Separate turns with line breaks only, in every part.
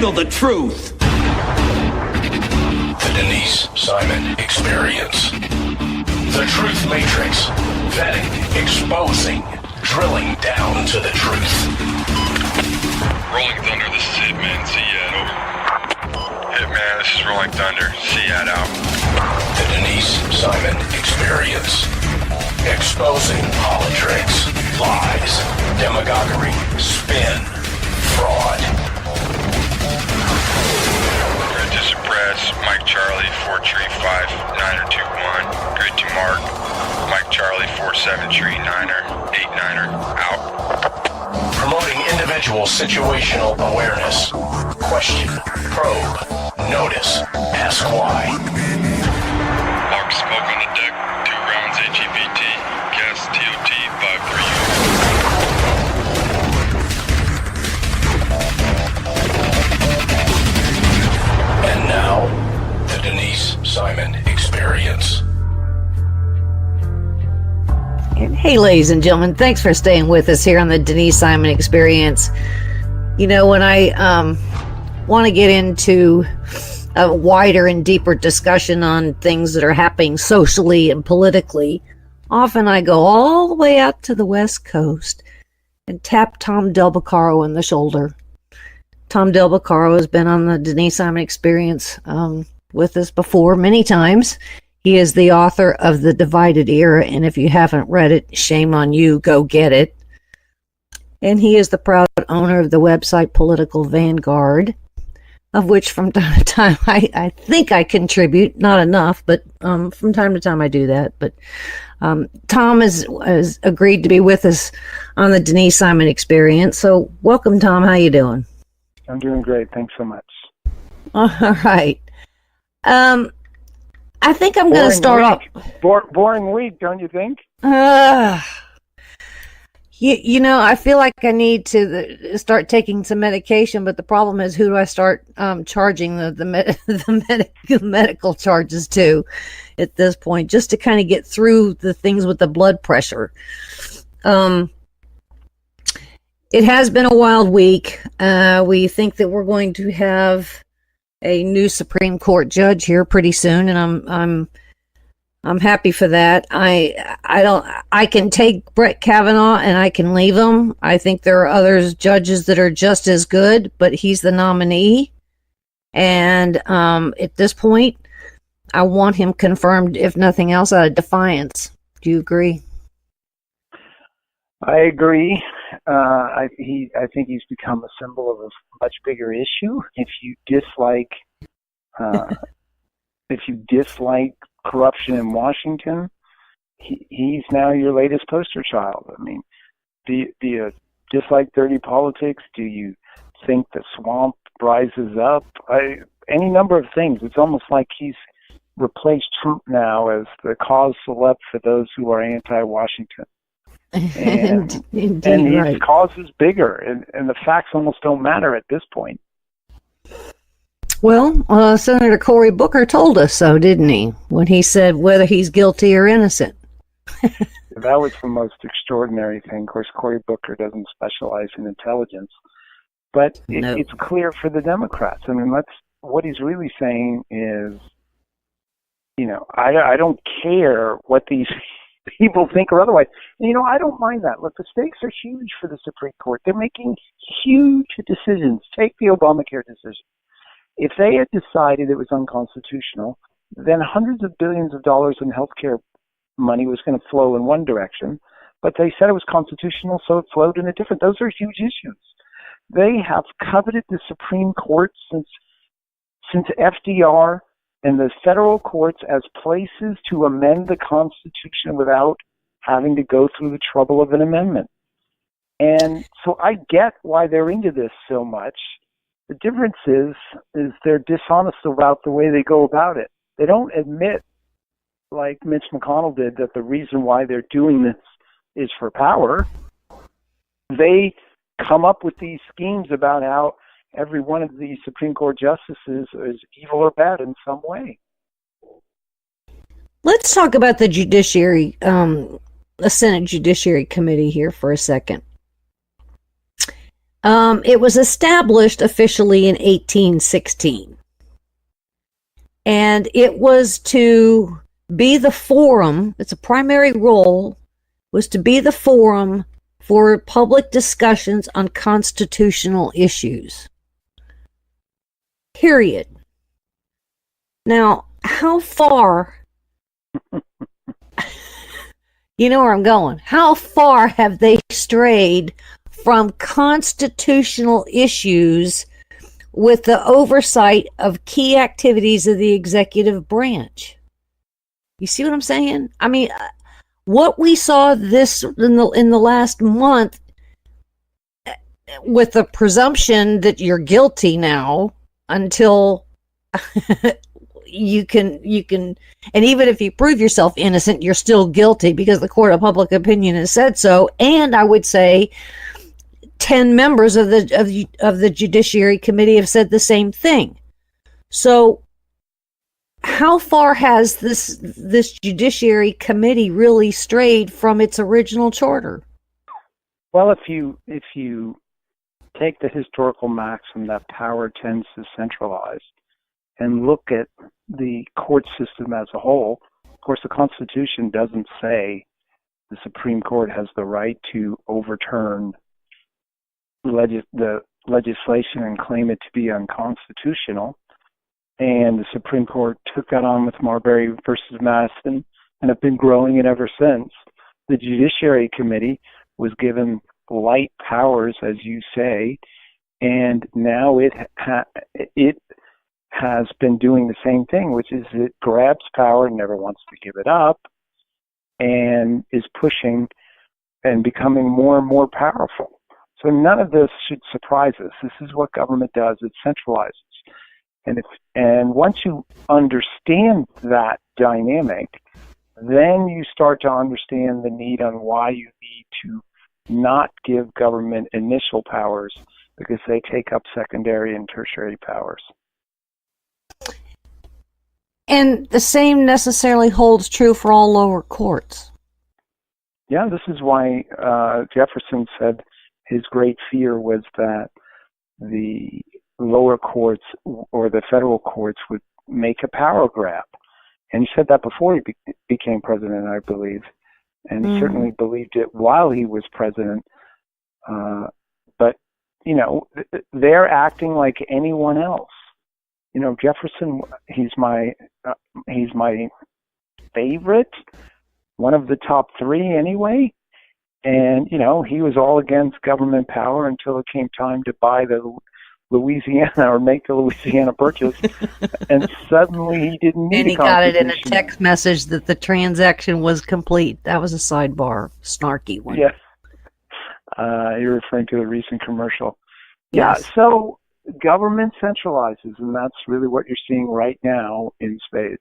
handle the truth.
The Denise Simon Experience. The Truth Matrix. Vetting, exposing, drilling down to the truth.
Rolling Thunder, this is Hitman. Seat over. Hitman, this is Rolling Thunder. Seat out.
The Denise Simon Experience. Exposing politics, lies, demagoguery, spin, fraud.
Grid to suppress. Mike Charlie, 4 tree 5, 9er 2 1. Grid to mark. Mike Charlie, 4 7 tree 9er 8 9er out.
Promoting individual situational awareness. Question, probe, notice, ask why.
Mark smoke on the deck. 2 rounds HEPT. Gas TOT 5-3.
And now, the Denise Simon Experience.
Hey, ladies and gentlemen, thanks for staying with us here on the Denise Simon Experience. You know, when I want to get into a wider and deeper discussion on things that are happening socially and politically, often I go all the way out to the West Coast and tap Tom Del Beccaro in the shoulder. Tom Del Beccaro has been on the Denise Simon Experience with us before many times. He is the author of The Divided Era, and if you haven't read it, shame on you, go get it. And he is the proud owner of the website Political Vanguard, of which from time to time I think I contribute, not enough, but from time to time I do that. But Tom has agreed to be with us on the Denise Simon Experience. So welcome, Tom. How you doing?
I'm doing great. Thanks so much.
All right. I think I'm going to start off.
Boring week, don't you think?
You know, I feel like I need to start taking some medication, but the problem is, who do I start charging the medical charges to at this point, just to kind of get through the things with the blood pressure. It has been a wild week. We think that we're going to have a new Supreme Court judge here pretty soon, and I'm happy for that. I can take Brett Kavanaugh and I can leave him. I think there are other judges that are just as good, but he's the nominee. And at this point, I want him confirmed, if nothing else, out of defiance. Do you agree?
I agree. I think he's become a symbol of a much bigger issue. If you dislike corruption in Washington, he's now your latest poster child. I mean, do you dislike dirty politics? Do you think the swamp rises up? Any number of things. It's almost like he's replaced Trump now as the cause célèbre for those who are anti-Washington. And his
right.
cause is bigger, and the facts almost don't matter at this point.
Well, Senator Cory Booker told us so, didn't he? When he said whether he's guilty or innocent.
That was the most extraordinary thing. Of course, Cory Booker doesn't specialize in intelligence, but it's clear for the Democrats. I mean, what he's really saying is, you know, I don't care what these people think or otherwise. And, you know, I don't mind that. Look, the stakes are huge for the Supreme Court. They're making huge decisions. Take the Obamacare decision. If they had decided it was unconstitutional, then hundreds of billions of dollars in healthcare money was going to flow in one direction, but they said it was constitutional, so it flowed in a different. Those are huge issues. They have coveted the Supreme Court since FDR and the federal courts as places to amend the Constitution without having to go through the trouble of an amendment. And so I get why they're into this so much. The difference is they're dishonest about the way they go about it. They don't admit, like Mitch McConnell did, that the reason why they're doing this is for power. They come up with these schemes about how every one of these Supreme Court justices is evil or bad in some way.
Let's talk about the Judiciary, the Senate Judiciary Committee here for a second. It was established officially in 1816. And it was to be the forum, its primary role was to be the forum for public discussions on constitutional issues. Period. Now, how far, you know where I'm going, how far have they strayed from constitutional issues with the oversight of key activities of the executive branch? You see what I'm saying? I mean, what we saw this in the last month, with the presumption that you're guilty now until you can, and even if you prove yourself innocent, you're still guilty because the court of public opinion has said so. And I would say 10 members of the Judiciary Committee have said the same thing. So how far has this Judiciary Committee really strayed from its original charter?
Well, if you take the historical maxim that power tends to centralize and look at the court system as a whole, of course, the Constitution doesn't say the Supreme Court has the right to overturn the legislation and claim it to be unconstitutional. And the Supreme Court took that on with Marbury versus Madison and have been growing it ever since. The Judiciary Committee was given light powers, as you say, and now it has been doing the same thing, which is it grabs power and never wants to give it up and is pushing and becoming more and more powerful. So none of this should surprise us. This is what government does. It centralizes. And once you understand that dynamic, then you start to understand the need on why you need to not give government initial powers, because they take up secondary and tertiary powers.
And the same necessarily holds true for all lower courts.
Yeah, this is why Jefferson said his great fear was that the lower courts or the federal courts would make a power grab. And he said that before he became president, I believe. And he certainly believed it while he was president. But, you know, they're acting like anyone else. You know, Jefferson, he's my favorite, one of the top three anyway. And, you know, he was all against government power until it came time to buy the Louisiana or make the Louisiana Purchase. And suddenly he didn't need
and he got it in a text message that the transaction was complete. That was a sidebar, snarky one.
Yes. You're referring to the recent commercial.
Yes.
Yeah, so government centralizes, and that's really what you're seeing right now in spades.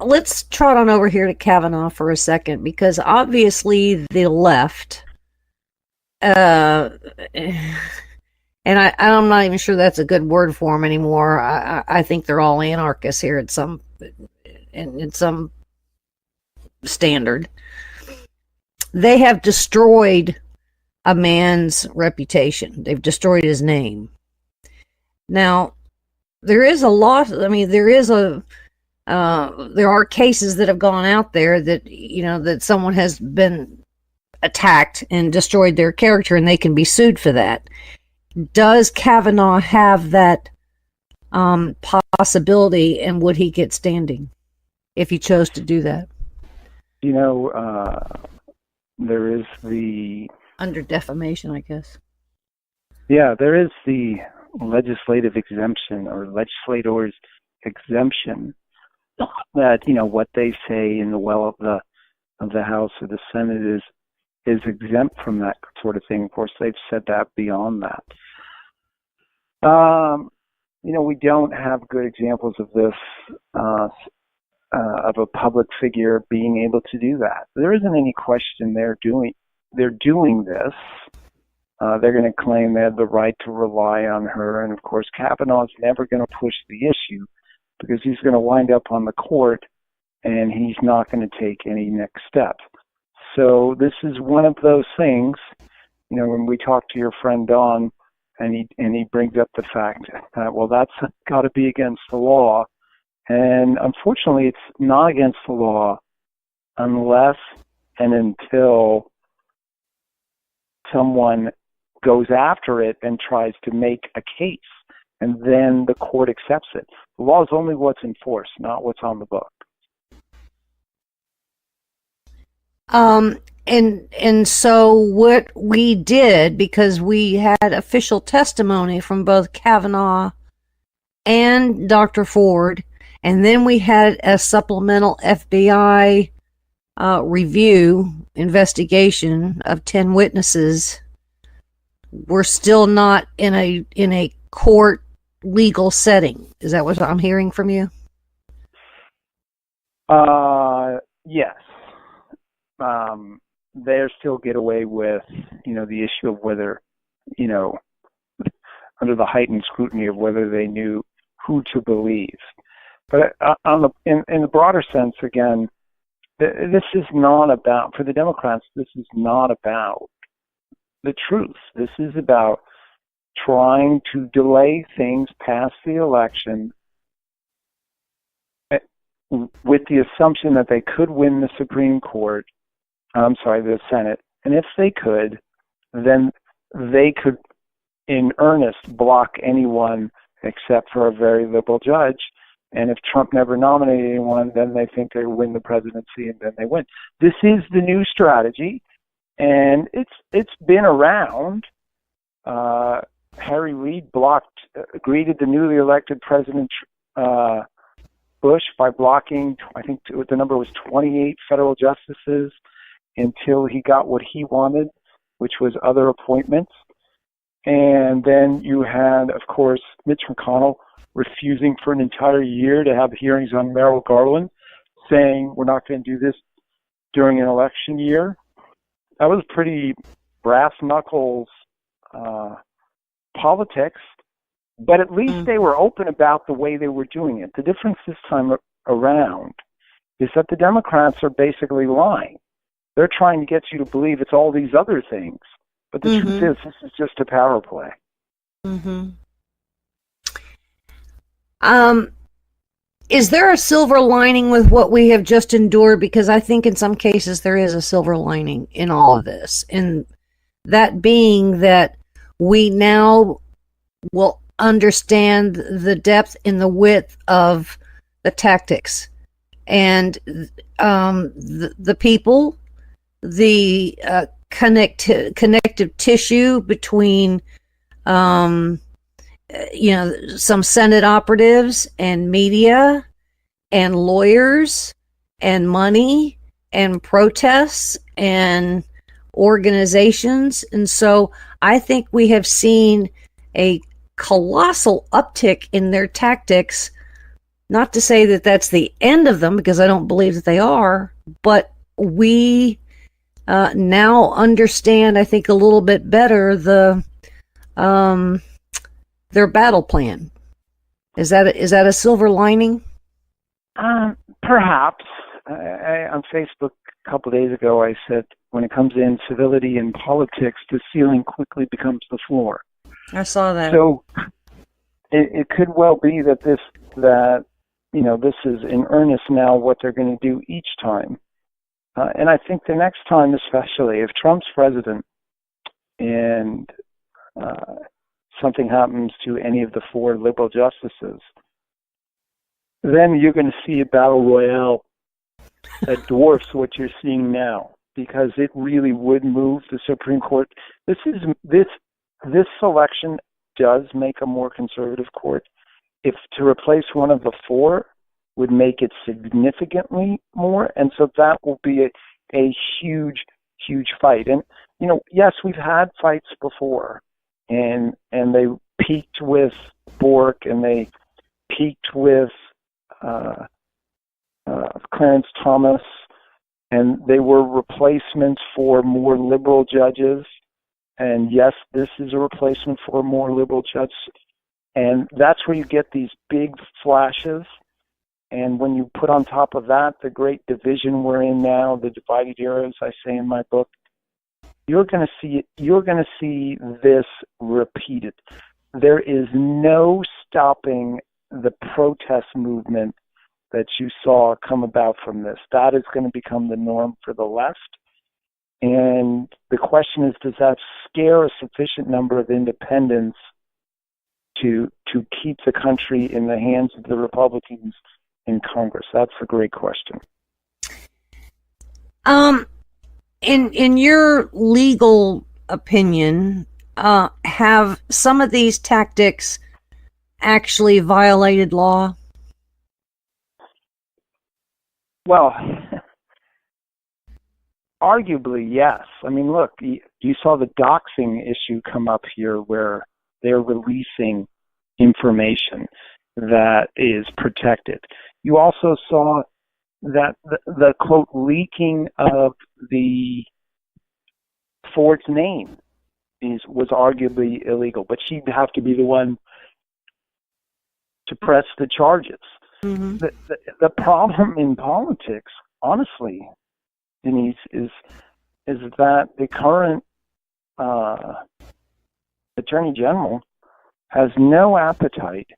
Let's trot on over here to Kavanaugh for a second, because obviously the left, and I'm not even sure that's a good word for them anymore. I think they're all anarchists here in some standard. They have destroyed a man's reputation. They've destroyed his name. Now, there is a lot. I mean, there are cases that have gone out there that, you know, that someone has been attacked and destroyed their character, and they can be sued for that. Does Kavanaugh have that possibility, and would he get standing if he chose to do that?
You know, there is the...
Under defamation, I guess.
Yeah, there is the legislative exemption or legislators' exemption that, you know, what they say in the well of the House or the Senate is exempt from that sort of thing. Of course, they've said that beyond that. You know, we don't have good examples of this, of a public figure being able to do that. There isn't any question they're doing this. They're going to claim they have the right to rely on her. And of course, Kavanaugh's never going to push the issue because he's going to wind up on the court and he's not going to take any next steps. So this is one of those things, when we talk to your friend Don, and he brings up the fact that, well, that's got to be against the law. And unfortunately, it's not against the law unless and until someone goes after it and tries to make a case, and then the court accepts it. The law is only what's enforced, not what's on the book.
And so what we did, because we had official testimony from both Kavanaugh and Dr. Ford, and then we had a supplemental FBI review investigation of 10 witnesses. We're still not in a court legal setting. Is that what I'm hearing from you?
Yes. They still get away with, the issue of whether, under the heightened scrutiny of whether they knew who to believe. But in the broader sense, again, this is not about, for the Democrats, this is not about the truth. This is about trying to delay things past the election with the assumption that they could win the the Senate. And if they could, then they could, in earnest, block anyone except for a very liberal judge. And if Trump never nominated anyone, then they think they win the presidency, and then they win. This is the new strategy, and it's been around. Harry Reid greeted the newly elected President Bush by blocking, I think the number was 28 federal justices, until he got what he wanted, which was other appointments. And then you had, of course, Mitch McConnell refusing for an entire year to have hearings on Merrick Garland, saying we're not going to do this during an election year. That was pretty brass knuckles politics, but at least they were open about the way they were doing it. The difference this time around is that the Democrats are basically lying. They're trying to get you to believe it's all these other things. But the truth is, this is just a power play.
Is there a silver lining with what we have just endured? Because I think in some cases there is a silver lining in all of this. And that being that we now will understand the depth and the width of the tactics and the people, the connective tissue between some Senate operatives and media and lawyers and money and protests and organizations. And so I think we have seen a colossal uptick in their tactics. Not to say that that's the end of them, because I don't believe that they are, but we now understand, I think, a little bit better their battle plan. Is that a silver lining?
Perhaps. On Facebook a couple of days ago, I said, when it comes in civility and politics, the ceiling quickly becomes the floor.
I saw that.
So it could well be that this is in earnest now what they're going to do each time. And I think the next time, especially, if Trump's president and something happens to any of the 4 liberal justices, then you're going to see a battle royale that dwarfs what you're seeing now, because it really would move the Supreme Court. This selection does make a more conservative court. If to replace one of the 4 would make it significantly more, and so that will be a huge, huge fight. And yes, we've had fights before, and they peaked with Bork, and they peaked with Clarence Thomas, and they were replacements for more liberal judges. And yes, this is a replacement for a more liberal judge. And that's where you get these big flashes. And when you put on top of that the great division we're in now, the divided era, as I say in my book, you're going to see this repeated. There is no stopping the protest movement that you saw come about from this. That is going to become the norm for the left. And the question is, does that scare a sufficient number of independents to keep the country in the hands of the Republicans in Congress? That's a great question.
In your legal opinion, have some of these tactics actually violated law?
Well, arguably, yes. I mean, look, you saw the doxing issue come up here where they're releasing information that is protected. You also saw that the quote, leaking of the Ford's name was arguably illegal, but she'd have to be the one to press the charges.
Mm-hmm.
The problem in politics, honestly, Denise, is that the current Attorney General has no appetite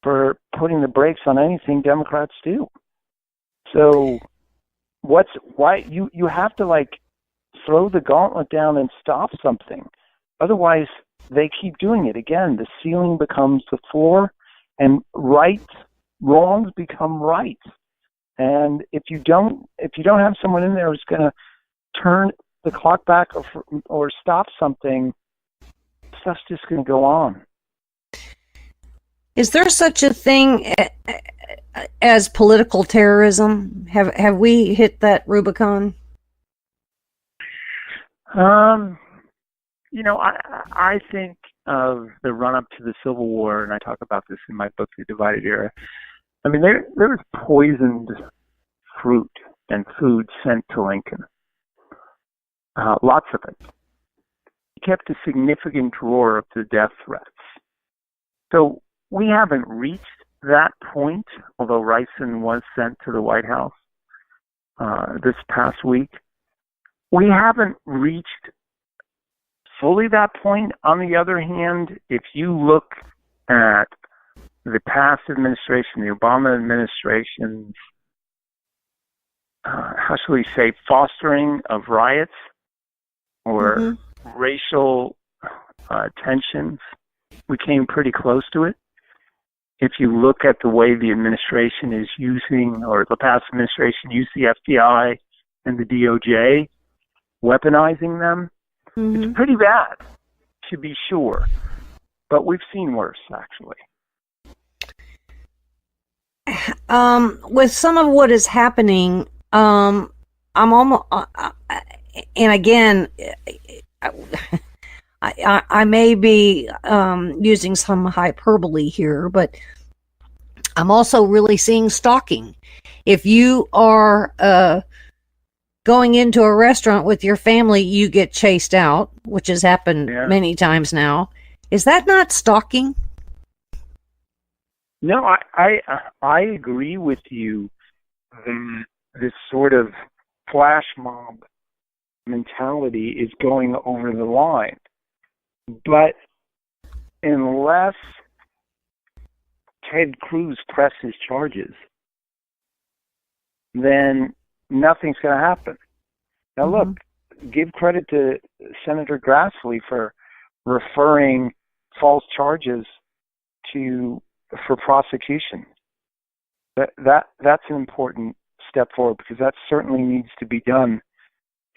for putting the brakes on anything Democrats do. So why you have to throw the gauntlet down and stop something. Otherwise they keep doing it. Again, the ceiling becomes the floor and wrongs become right. And if you don't have someone in there who's going to turn the clock back or stop something, stuff's just going to go on.
Is there such a thing as political terrorism? Have we hit that Rubicon?
I think of the run-up to the Civil War, and I talk about this in my book, The Divided Era. I mean, there was poisoned fruit and food sent to Lincoln. Lots of it. He kept a significant drawer of the death threats. So we haven't reached that point, although Ricin was sent to the White House this past week. We haven't reached fully that point. On the other hand, if you look at the past administration, the Obama administration's, how shall we say, fostering of riots or racial tensions, we came pretty close to it. If you look at the way the administration is using, or the past administration used the FBI and the DOJ, weaponizing them, it's pretty bad, to be sure. But we've seen worse, actually.
With some of what is happening, I'm almost, and again, I may be using some hyperbole here, but I'm also really seeing stalking. If you are going into a restaurant with your family, you get chased out, which has happened many times now. Is that not stalking?
No, I agree with you. This sort of flash mob mentality is going over the line. But unless Ted Cruz presses charges, then nothing's going to happen. Now look, give credit to Senator Grassley for referring false charges for prosecution. That's an important step forward, because that certainly needs to be done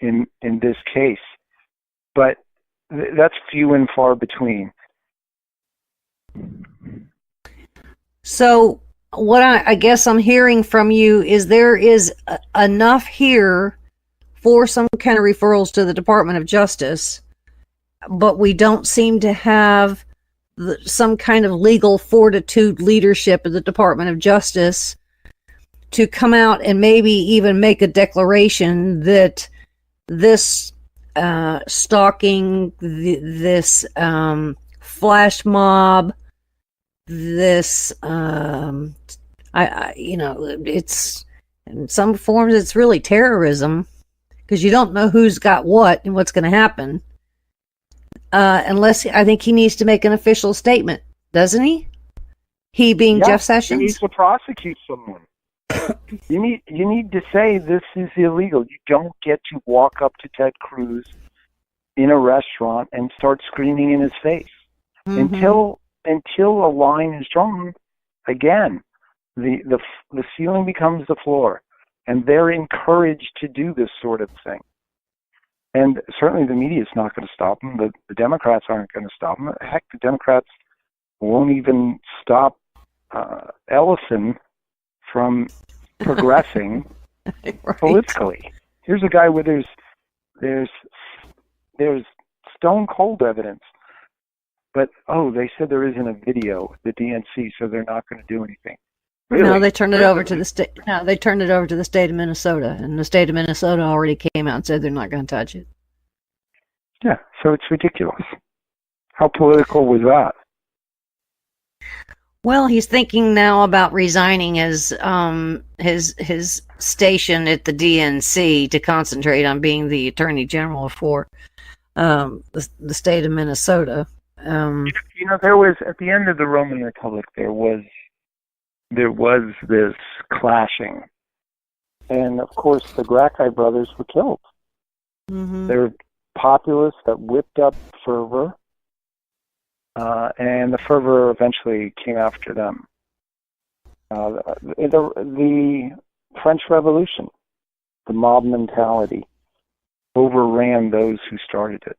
in this case. But that's few and far between.
So what I guess I'm hearing from you is there is enough here for some kind of referrals to the Department of Justice, but we don't seem to have some kind of legal fortitude leadership of the Department of Justice to come out and maybe even make a declaration that this stalking, this flash mob, this It's in some forms it's really terrorism because you don't know who's got what and what's going to happen. Unless I think he needs to make an official statement, doesn't he? He being Jeff Sessions?
He needs to prosecute someone. You need to say this is illegal. You don't get to walk up to Ted Cruz in a restaurant and start screaming in his face. Until a line is drawn, again, the ceiling becomes the floor, and they're encouraged to do this sort of thing. And certainly the media is not going to stop them. The Democrats aren't going to stop them. Heck, the Democrats won't even stop Ellison from progressing politically. Here's a guy where there's stone cold evidence, but they said there isn't a video, the DNC, so they're not going to do anything. Really?
No, they turned it over to the state. No, they turned it over to the state of Minnesota, and the state of Minnesota already came out and said they're not going to touch it.
Yeah, so it's ridiculous. How political was that?
Well, he's thinking now about resigning his station at the DNC to concentrate on being the Attorney General for the state of Minnesota.
There was at the end of the Roman Republic, there was this clashing, and of course the Gracchi brothers were killed. They were populists that whipped up fervor. And the fervor eventually came after them. The French Revolution, the mob mentality, overran those who started it.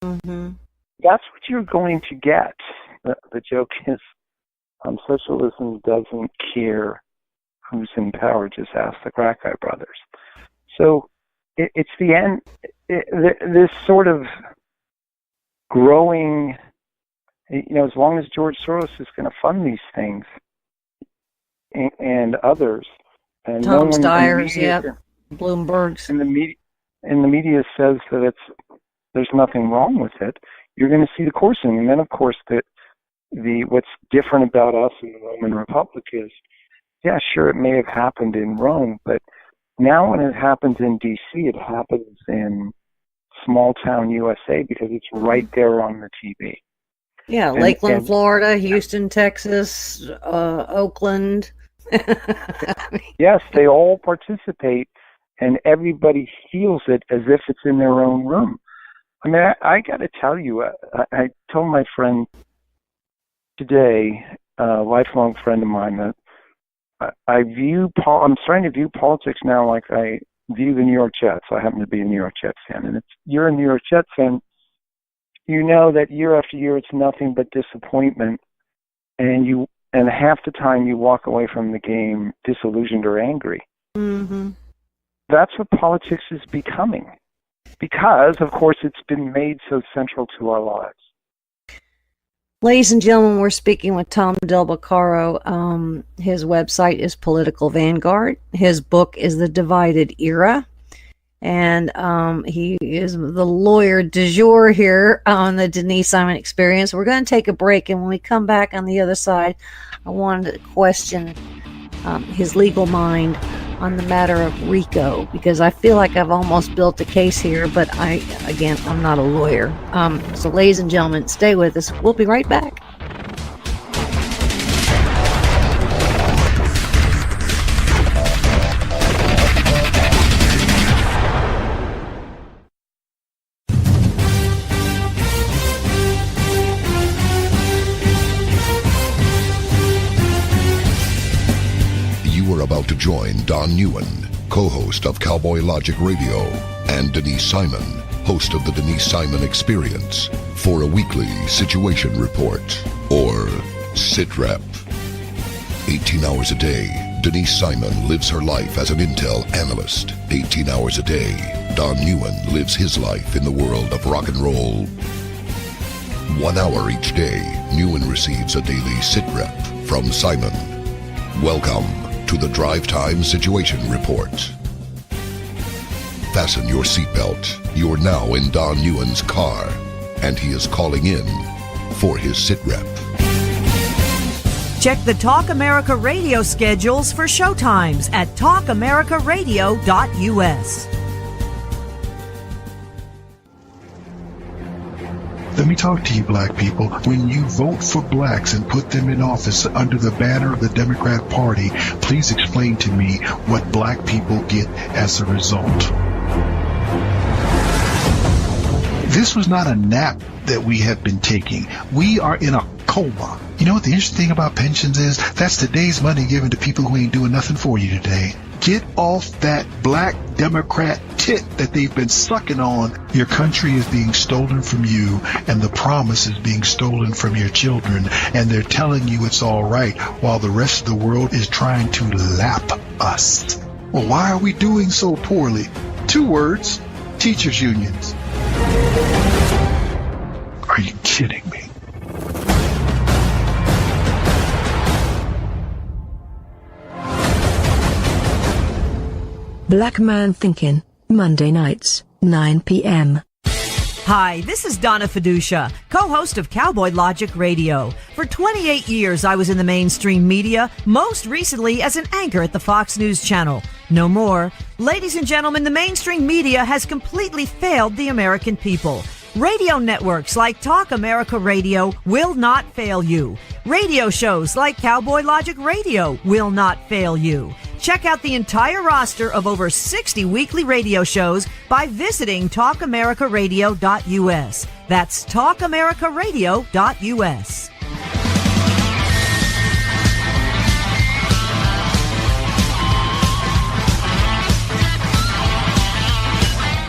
That's what you're going to get. The joke is, socialism doesn't care who's in power. Just ask the Gracchi brothers. So it's the end. This sort of growing. As long as George Soros is going to fund these things and others, and
Tom Steyer's, Bloomberg's,
and the media says that there's nothing wrong with it, you're going to see the coursing. And then, of course, what's different about us in the Roman Republic is, yeah, sure, it may have happened in Rome, but now when it happens in D.C., it happens in small town USA because it's right there on the TV.
Yeah, Lakeland, Florida, Houston, Texas, Oakland.
Yes, they all participate, and everybody feels it as if it's in their own room. I mean, I got to tell you, I told my friend today, a lifelong friend of mine, that I'm starting to view politics now like I view the New York Jets. I happen to be a New York Jets fan, and you're a New York Jets fan. You know that year after year it's nothing but disappointment, and half the time you walk away from the game disillusioned or angry. That's what politics is becoming, because, of course, it's been made so central to our lives.
Ladies and gentlemen, we're speaking with Tom Del Beccaro. His website is Political Vanguard. His book is The Divided Era. And he is the lawyer du jour here on the Denise Simon Experience. We're going to take a break, and when we come back on the other side, I wanted to question his legal mind on the matter of RICO, because I feel like I've almost built a case here, but I'm not a lawyer. So ladies and gentlemen, stay with us. We'll be right back.
About to join Don Newen, co-host of Cowboy Logic Radio, and Denise Simon, host of the Denise Simon Experience, for a weekly situation report, or SITREP. 18 hours a day, Denise Simon lives her life as an intel analyst. 18 hours a day, Don Newen lives his life in the world of rock and roll. 1 hour each day, Newen receives a daily SITREP from Simon. Welcome to the Drive Time Situation Report. Fasten your seatbelt. You're now in Don Newen's car, and he is calling in for his SITREP.
Check the Talk America Radio schedules for showtimes at talkamericaradio.us.
Let me talk to you, black people. When you vote for blacks and put them in office under the banner of the Democrat Party, please explain to me what black people get as a result. This was not a nap that we have been taking. We are in a coma. You know what the interesting thing about pensions is? That's today's money given to people who ain't doing nothing for you today. Get off that black Democrat tit that they've been sucking on. Your country is being stolen from you, and the promise is being stolen from your children, and they're telling you it's all right while the rest of the world is trying to lap us. Well, why are we doing so poorly? 2 words: teachers' unions. Are you kidding me?
Black Man Thinking, Monday nights, 9 p.m.
Hi, this is Donna Fiducia, co-host of Cowboy Logic Radio. For 28 years, I was in the mainstream media, most recently as an anchor at the Fox News Channel. No more. Ladies and gentlemen, the mainstream media has completely failed the American people. Radio networks like Talk America Radio will not fail you. Radio shows like Cowboy Logic Radio will not fail you. Check out the entire roster of over 60 weekly radio shows by visiting talkamericaradio.us. That's talkamericaradio.us.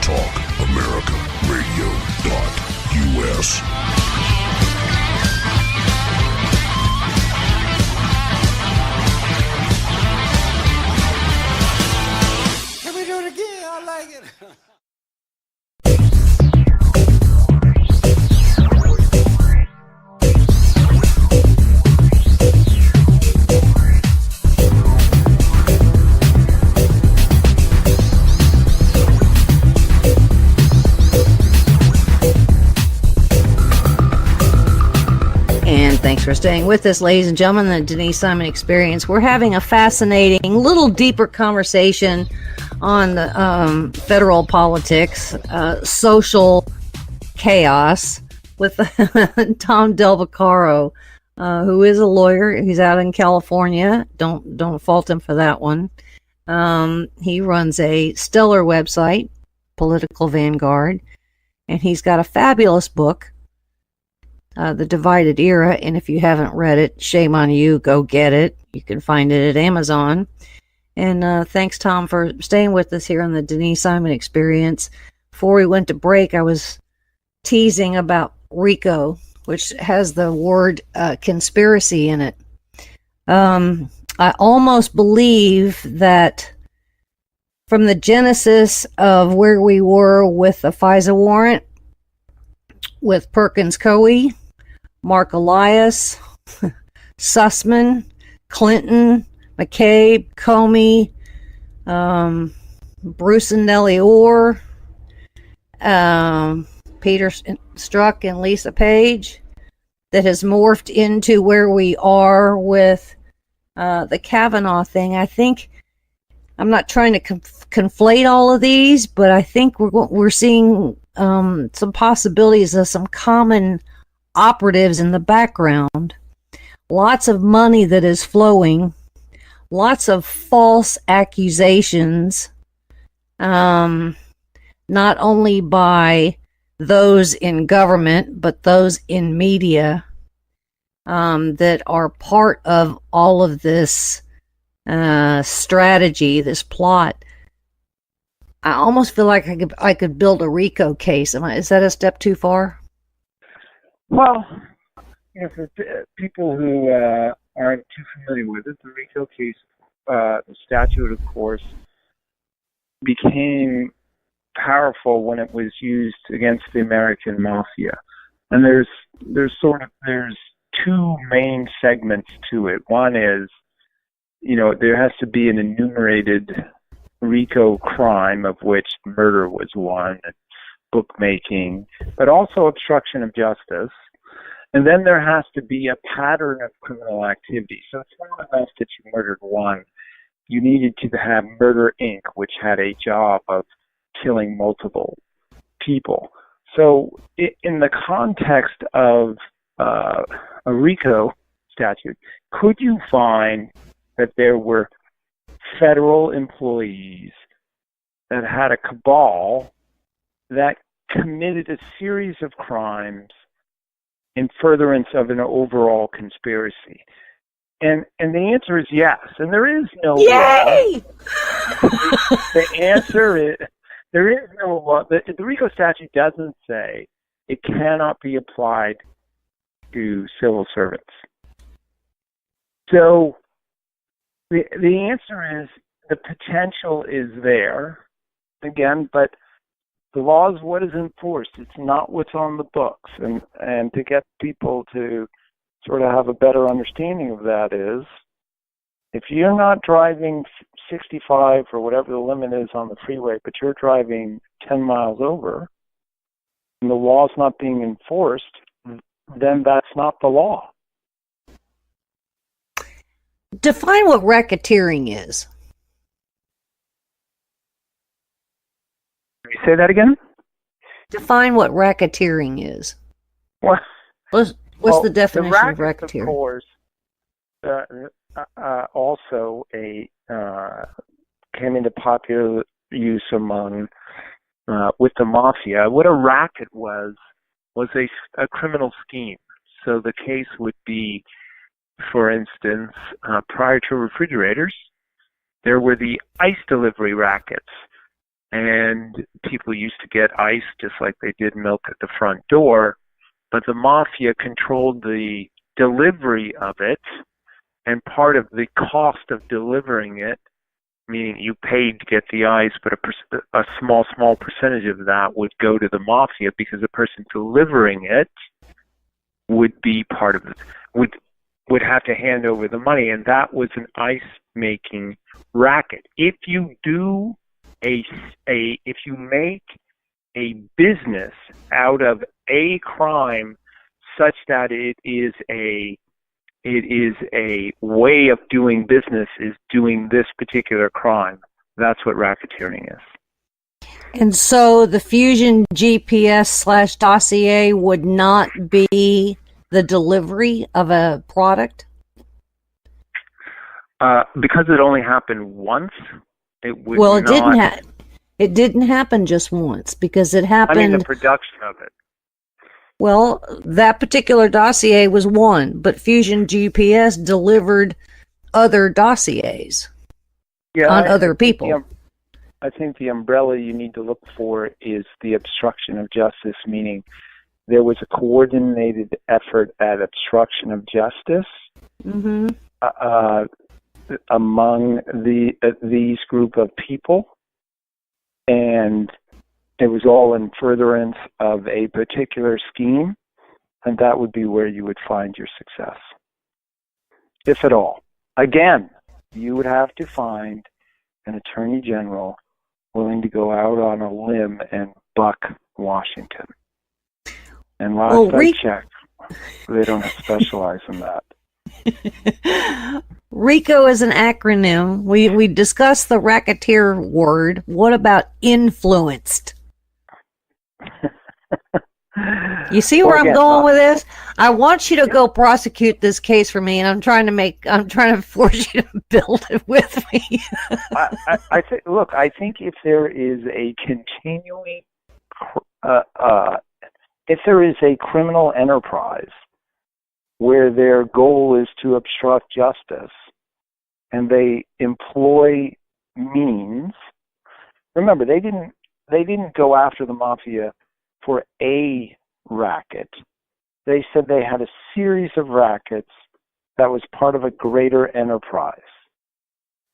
TalkAmericaRadio.us.
Thanks for staying with us, ladies and gentlemen, the Denise Simon Experience. We're having a fascinating, little deeper conversation on the federal politics, social chaos with Tom Del Beccaro, who is a lawyer. He's out in California. Don't fault him for that one. He runs a stellar website, Political Vanguard, and he's got a fabulous book, The Divided Era, and if you haven't read it, shame on you, go get it. You can find it at Amazon. And thanks, Tom, for staying with us here on the Denise Simon Experience. Before we went to break, I was teasing about RICO, which has the word conspiracy in it. I almost believe that from the genesis of where we were with the FISA warrant, with Perkins Coie, Mark Elias, Sussman, Clinton, McCabe, Comey, Bruce and Nellie Orr, Peter Strzok and Lisa Page, that has morphed into where we are with the Kavanaugh thing. I think, I'm not trying to conflate all of these, but I think we're seeing some possibilities of some common operatives in the background. Lots of money that is flowing, lots of false accusations, not only by those in government, but those in media, that are part of all of this strategy, this plot. I almost feel like I could build a RICO case. Is that a step too far?
Well, for people who aren't too familiar with it, the RICO case, the statute, of course, became powerful when it was used against the American mafia. And there's two main segments to it. One is, there has to be an enumerated RICO crime, of which murder was one, and bookmaking, but also obstruction of justice. And then there has to be a pattern of criminal activity. So it's not enough that you murdered one. You needed to have Murder, Inc., which had a job of killing multiple people. So in the context of a RICO statute, could you find that there were federal employees that had a cabal that committed a series of crimes in furtherance of an overall conspiracy? And the answer is yes. And there is no
Yay!
law. The answer is there is no law. The RICO statute doesn't say it cannot be applied to civil servants. So the answer is the potential is there, again, but the law is what is enforced. It's not what's on the books. And to get people to sort of have a better understanding of that is, if you're not driving 65 or whatever the limit is on the freeway, but you're driving 10 miles over, and the law's not being enforced, then that's not the law.
Define what racketeering is.
Can you say that again?
Define what racketeering is.
Well,
What's the definition of
rackets,
racketeering?
Of course, also came into popular use among with the mafia. What a racket was a criminal scheme. So the case would be, for instance, prior to refrigerators, there were the ice delivery rackets. And people used to get ice just like they did milk at the front door. But the mafia controlled the delivery of it. And part of the cost of delivering it, meaning you paid to get the ice, but a small percentage of that would go to the mafia because the person delivering it would be part of it, would have to hand over the money, and that was an ice making racket. If you do if you make a business out of a crime such that it is a way of doing business, is doing this particular crime, that's what racketeering is.
And so the Fusion GPS / dossier would not be the delivery of a product?
Because it only happened once, it would
well,
not...
It didn't happen just once, because it happened...
I mean, the production of it.
Well, that particular dossier was one, but Fusion GPS delivered other dossiers on other people.
I think the umbrella you need to look for is the obstruction of justice, meaning there was a coordinated effort at obstruction of justice among these group of people, and it was all in furtherance of a particular scheme, and that would be where you would find your success, if at all. Again, you would have to find an attorney general willing to go out on a limb and buck Washington. And last I checked, they don't specialize in that.
RICO is an acronym. We discussed the racketeer word. What about influenced? You see where I'm going with this? I want you to go prosecute this case for me, and I'm trying to force you to build it with me.
I think if there is a continuing, if there is a criminal enterprise where their goal is to obstruct justice, and they employ means. Remember, they didn't go after the mafia for a racket. They said they had a series of rackets that was part of a greater enterprise.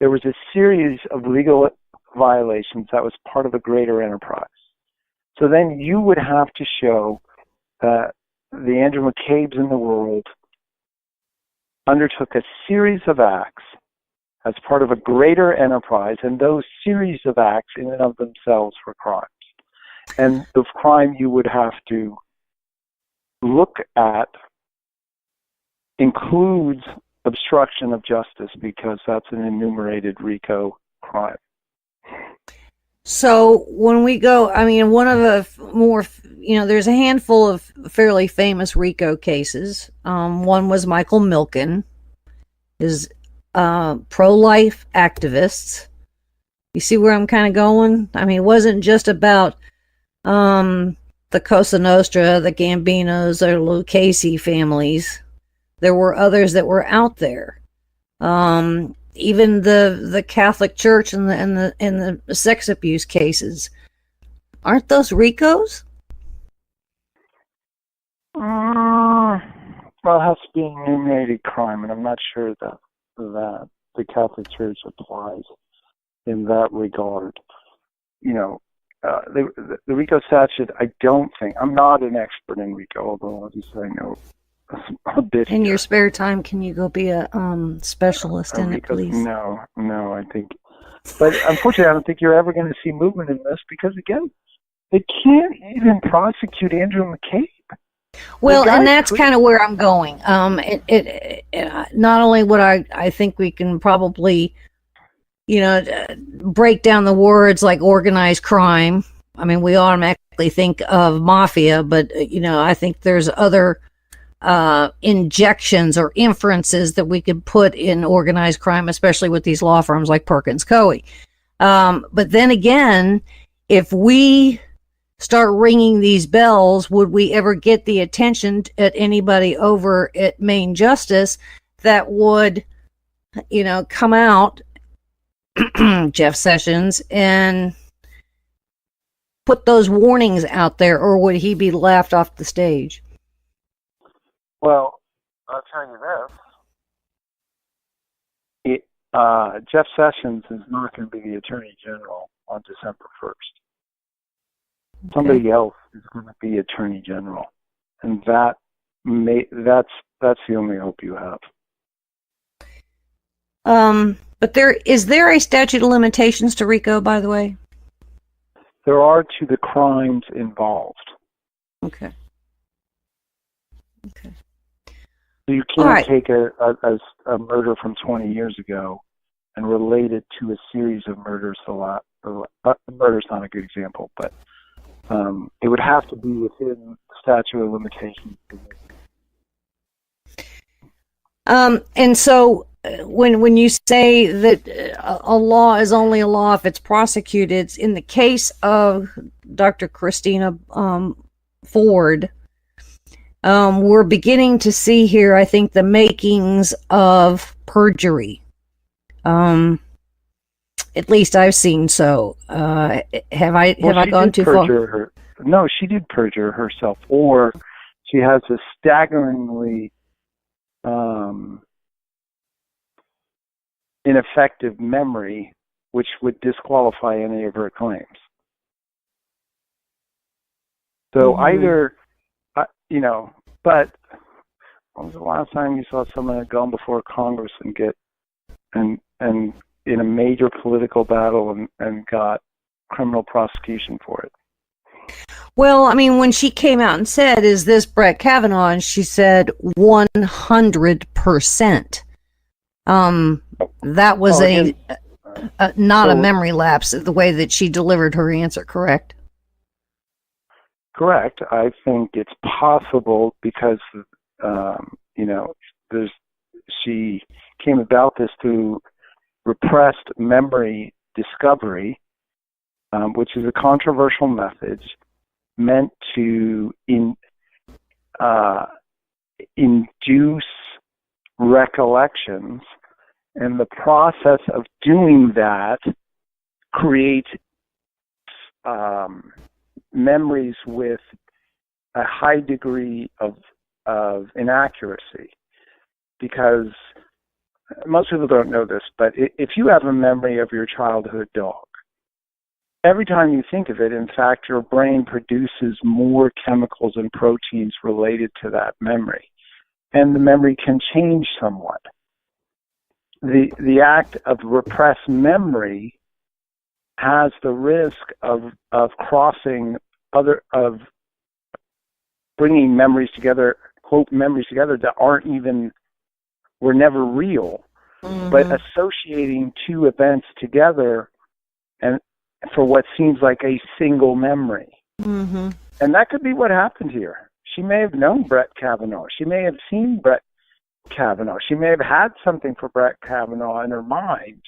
There was a series of legal violations that was part of a greater enterprise. So then you would have to show that the Andrew McCabe's in the world undertook a series of acts as part of a greater enterprise, and those series of acts in and of themselves were crimes. And the crime you would have to look at includes obstruction of justice because that's an enumerated RICO crime.
So when we go, I mean, one of the more, there's a handful of fairly famous RICO cases. One was Michael Milken, his pro-life activists. You see where I'm kind of going? I mean, it wasn't just about the Cosa Nostra, the Gambinos, or Lucchese families. There were others that were out there. Even the Catholic Church and the sex abuse cases. Aren't those RICOs?
Well, it has to be an enumerated crime, and I'm not sure that the Catholic Church applies in that regard. The RICO statute, I don't think, I'm not an expert in RICO, although obviously I know a bit.
In your spare time, can you go be a specialist in it, please?
No, I think. But unfortunately, I don't think you're ever going to see movement in this because, again, they can't even prosecute Andrew McCabe.
Well, and that's kind of where I'm going. Not only would I think we can probably, break down the words like organized crime. I mean, we automatically think of mafia, but, I think there's other injections or inferences that we could put in organized crime, especially with these law firms like Perkins Coie. But then again, if we start ringing these bells, would we ever get the attention at anybody over at Main Justice that would, come out, Jeff Sessions, and put those warnings out there, or would he be laughed off the stage?
Well, I'll tell you this. Jeff Sessions is not going to be the Attorney General on December 1st. Okay. Somebody else is going to be Attorney General. And that's the only hope you have.
But is there a statute of limitations to RICO, by the way?
There are to the crimes involved.
Okay.
So you can't take a murder from 20 years ago and relate it to a series of murders. Murder's not a good example, but it would have to be within the statute of limitations.
And so when you say that a law is only a law if it's prosecuted, in the case of Dr. Christina Ford, we're beginning to see here, I think, the makings of perjury. At least I've seen so. Have I gone too far?
No, she did perjure herself, or she has a staggeringly ineffective memory, which would disqualify any of her claims. So either, but when was the last time you saw someone had gone before Congress and in a major political battle and got criminal prosecution for it?
Well, I mean, when she came out and said, "Is this Brett Kavanaugh?" and she said 100%. That was not a memory lapse, the way that she delivered her answer, correct?
Correct. I think it's possible because, she came about this through repressed memory discovery, which is a controversial method meant to induce recollections, and the process of doing that creates memories with a high degree of inaccuracy. Because most people don't know this, but if you have a memory of your childhood dog, every time you think of it, in fact, your brain produces more chemicals and proteins related to that memory, and the memory can change somewhat. The act of repressed memory has the risk of bringing memories together, quote, memories together that aren't even were never real, but associating two events together and for what seems like a single memory. And that could be what happened here. She may have known Brett Kavanaugh. She may have seen Brett Kavanaugh. She may have had something for Brett Kavanaugh in her mind,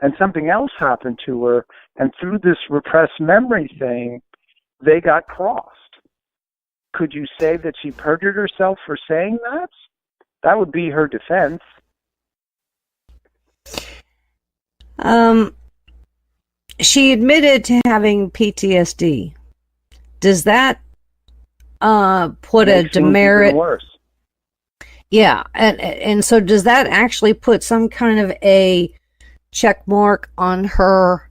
and something else happened to her, and through this repressed memory thing, they got crossed. Could you say that she perjured herself for saying that? That would be her defense.
She admitted to having PTSD. Does that put a demerit?
Worse.
Yeah, and so does that actually put some kind of a check mark on her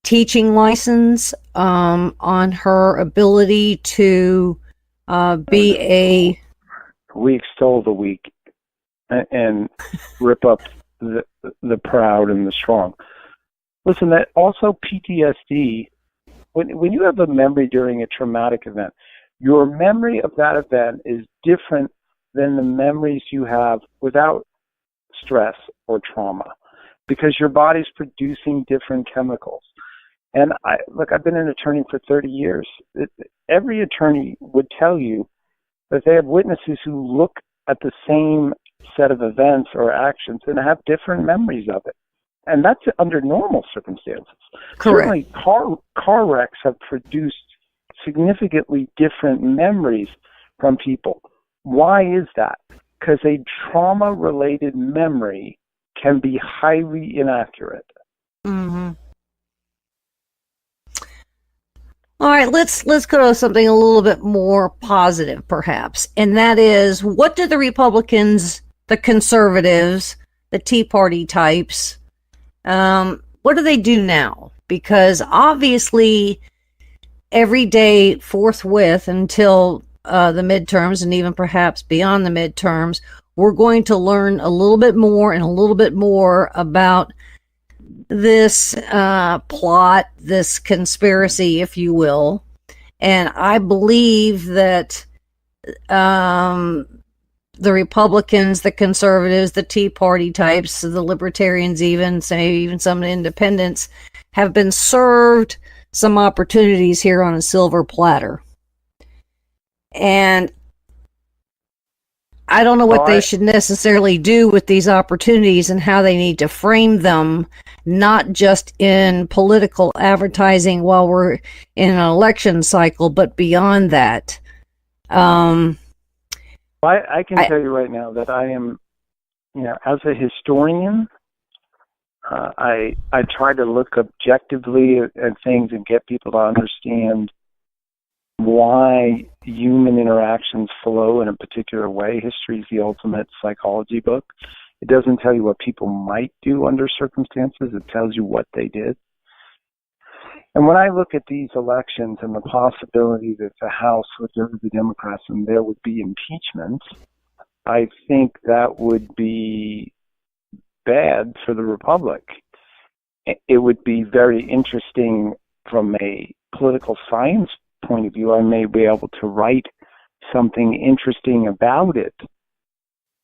teaching license, on her ability to be a...
We extol the weak and rip up the proud and the strong. Listen, that also PTSD, when you have a memory during a traumatic event, your memory of that event is different than the memories you have without stress or trauma, because your body's producing different chemicals. And I've been an attorney for 30 years. Every attorney would tell you that they have witnesses who look at the same set of events or actions and have different memories of it. And that's under normal circumstances.
Correct.
Certainly car wrecks have produced significantly different memories from people. Why is that? Because a trauma-related memory can be highly inaccurate.
All right, let's go to something a little bit more positive, perhaps, and that is, what do the Republicans, the conservatives, the Tea Party types, what do they do now? Because obviously, every day forthwith until the midterms, and even perhaps beyond the midterms, we're going to learn a little bit more and a little bit more about this plot, this conspiracy, if you will. And I believe that the Republicans, the conservatives, the Tea Party types, the libertarians, even some independents, have been served some opportunities here on a silver platter. And I don't know what they should necessarily do with these opportunities and how they need to frame them, not just in political advertising while we're in an election cycle, but beyond that.
I can tell you right now that I am, as a historian, I try to look objectively at things and get people to understand why human interactions flow in a particular way. History is the ultimate psychology book. It doesn't tell you what people might do under circumstances. It tells you what they did. And when I look at these elections and the possibility that the House would go to the Democrats and there would be impeachment, I think that would be bad for the Republic. It would be very interesting from a political science point of view. I may be able to write something interesting about it,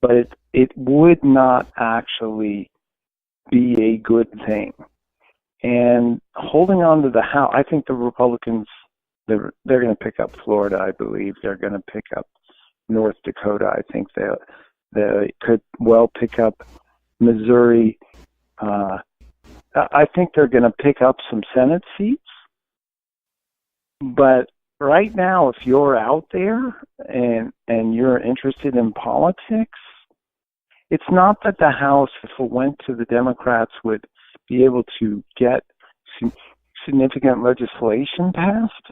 but it would not actually be a good thing. And holding on to the House, I think the Republicans, they're going to pick up Florida, I believe. They're going to pick up North Dakota. I think they could well pick up Missouri. I think they're going to pick up some Senate seats. But right now, if you're out there and you're interested in politics, it's not that the House, if it went to the Democrats, would be able to get significant legislation passed,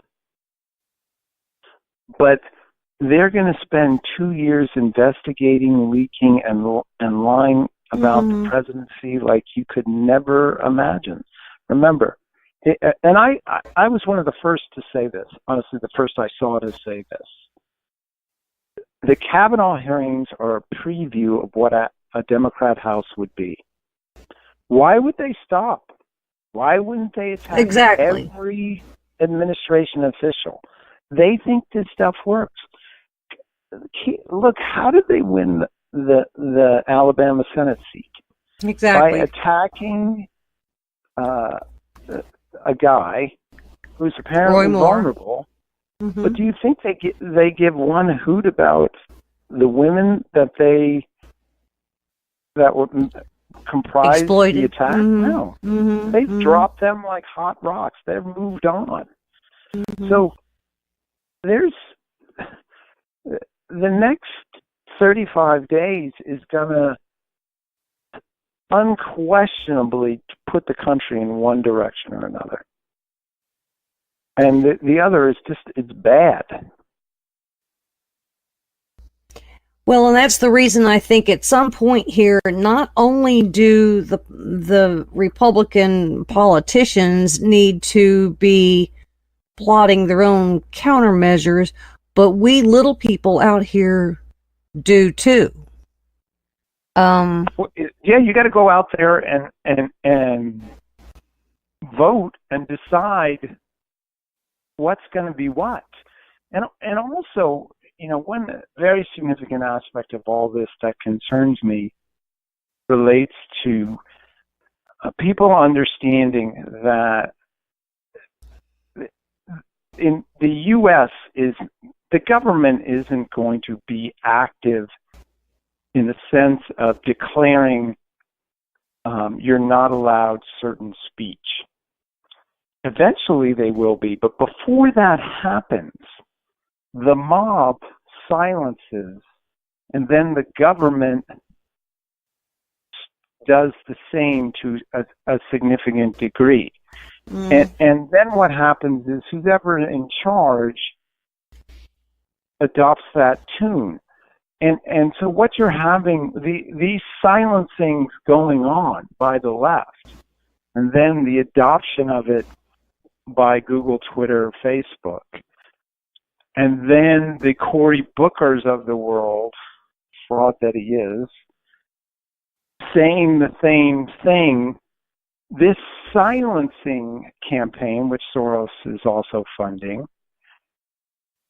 but they're going to spend 2 years investigating, leaking, and lying about the presidency like you could never imagine. Remember, and I was one of the first to say this, honestly, the first I saw to say this. The Kavanaugh hearings are a preview of what a Democrat House would be. Why would they stop? Why wouldn't they attack every administration official? They think this stuff works. Look, how did they win the Alabama Senate seat.
Exactly.
By attacking a guy who's apparently vulnerable.
Mm-hmm.
But do you think they give one hoot about the women that were comprised
exploited
the attack?
Mm-hmm.
No.
Mm-hmm.
They've
Mm-hmm.
dropped them like hot rocks. They've moved on. Mm-hmm. So there's the next 35 days is going to unquestionably put the country in one direction or another. And the other is just, it's bad.
Well, and that's the reason I think at some point here, not only do the Republican politicians need to be plotting their own countermeasures, but we little people out here do too.
Yeah, you got to go out there and vote and decide what's going to be what. And also, one very significant aspect of all this that concerns me relates to people understanding that in the U.S. the government isn't going to be active in the sense of declaring you're not allowed certain speech. Eventually they will be, but before that happens, the mob silences, and then the government does the same to a significant degree. And then what happens is whoever in charge adopts that tune. And so what you're having, these silencings going on by the left, and then the adoption of it by Google, Twitter, Facebook, and then the Cory Bookers of the world, fraud that he is, saying the same thing. This silencing campaign, which Soros is also funding,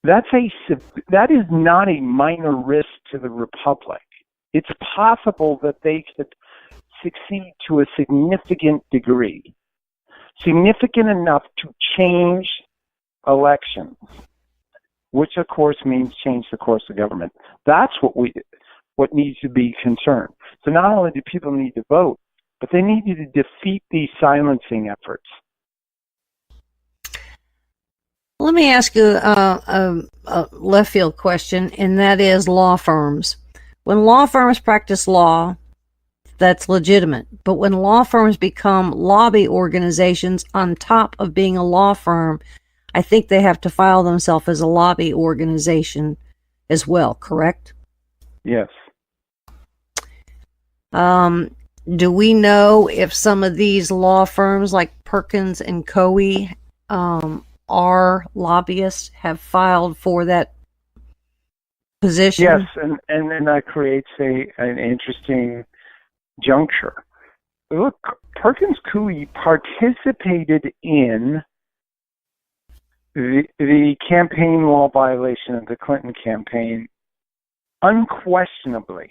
that is not a minor risk to the Republic. It's possible that they could succeed to a significant degree, significant enough to change elections, which of course means change the course of government. That's what needs to be concerned. So not only do people need to vote, but they need to defeat these silencing efforts.
Let me ask you a left field question, and that is law firms. When law firms practice law, that's legitimate. But when law firms become lobby organizations on top of being a law firm, I think they have to file themselves as a lobby organization as well, correct?
Yes.
Do we know if some of these law firms like Perkins and Coie are lobbyists, have filed for that position?
Yes, and then that creates an interesting juncture. Look, Perkins Coie participated in the campaign law violation of the Clinton campaign unquestionably.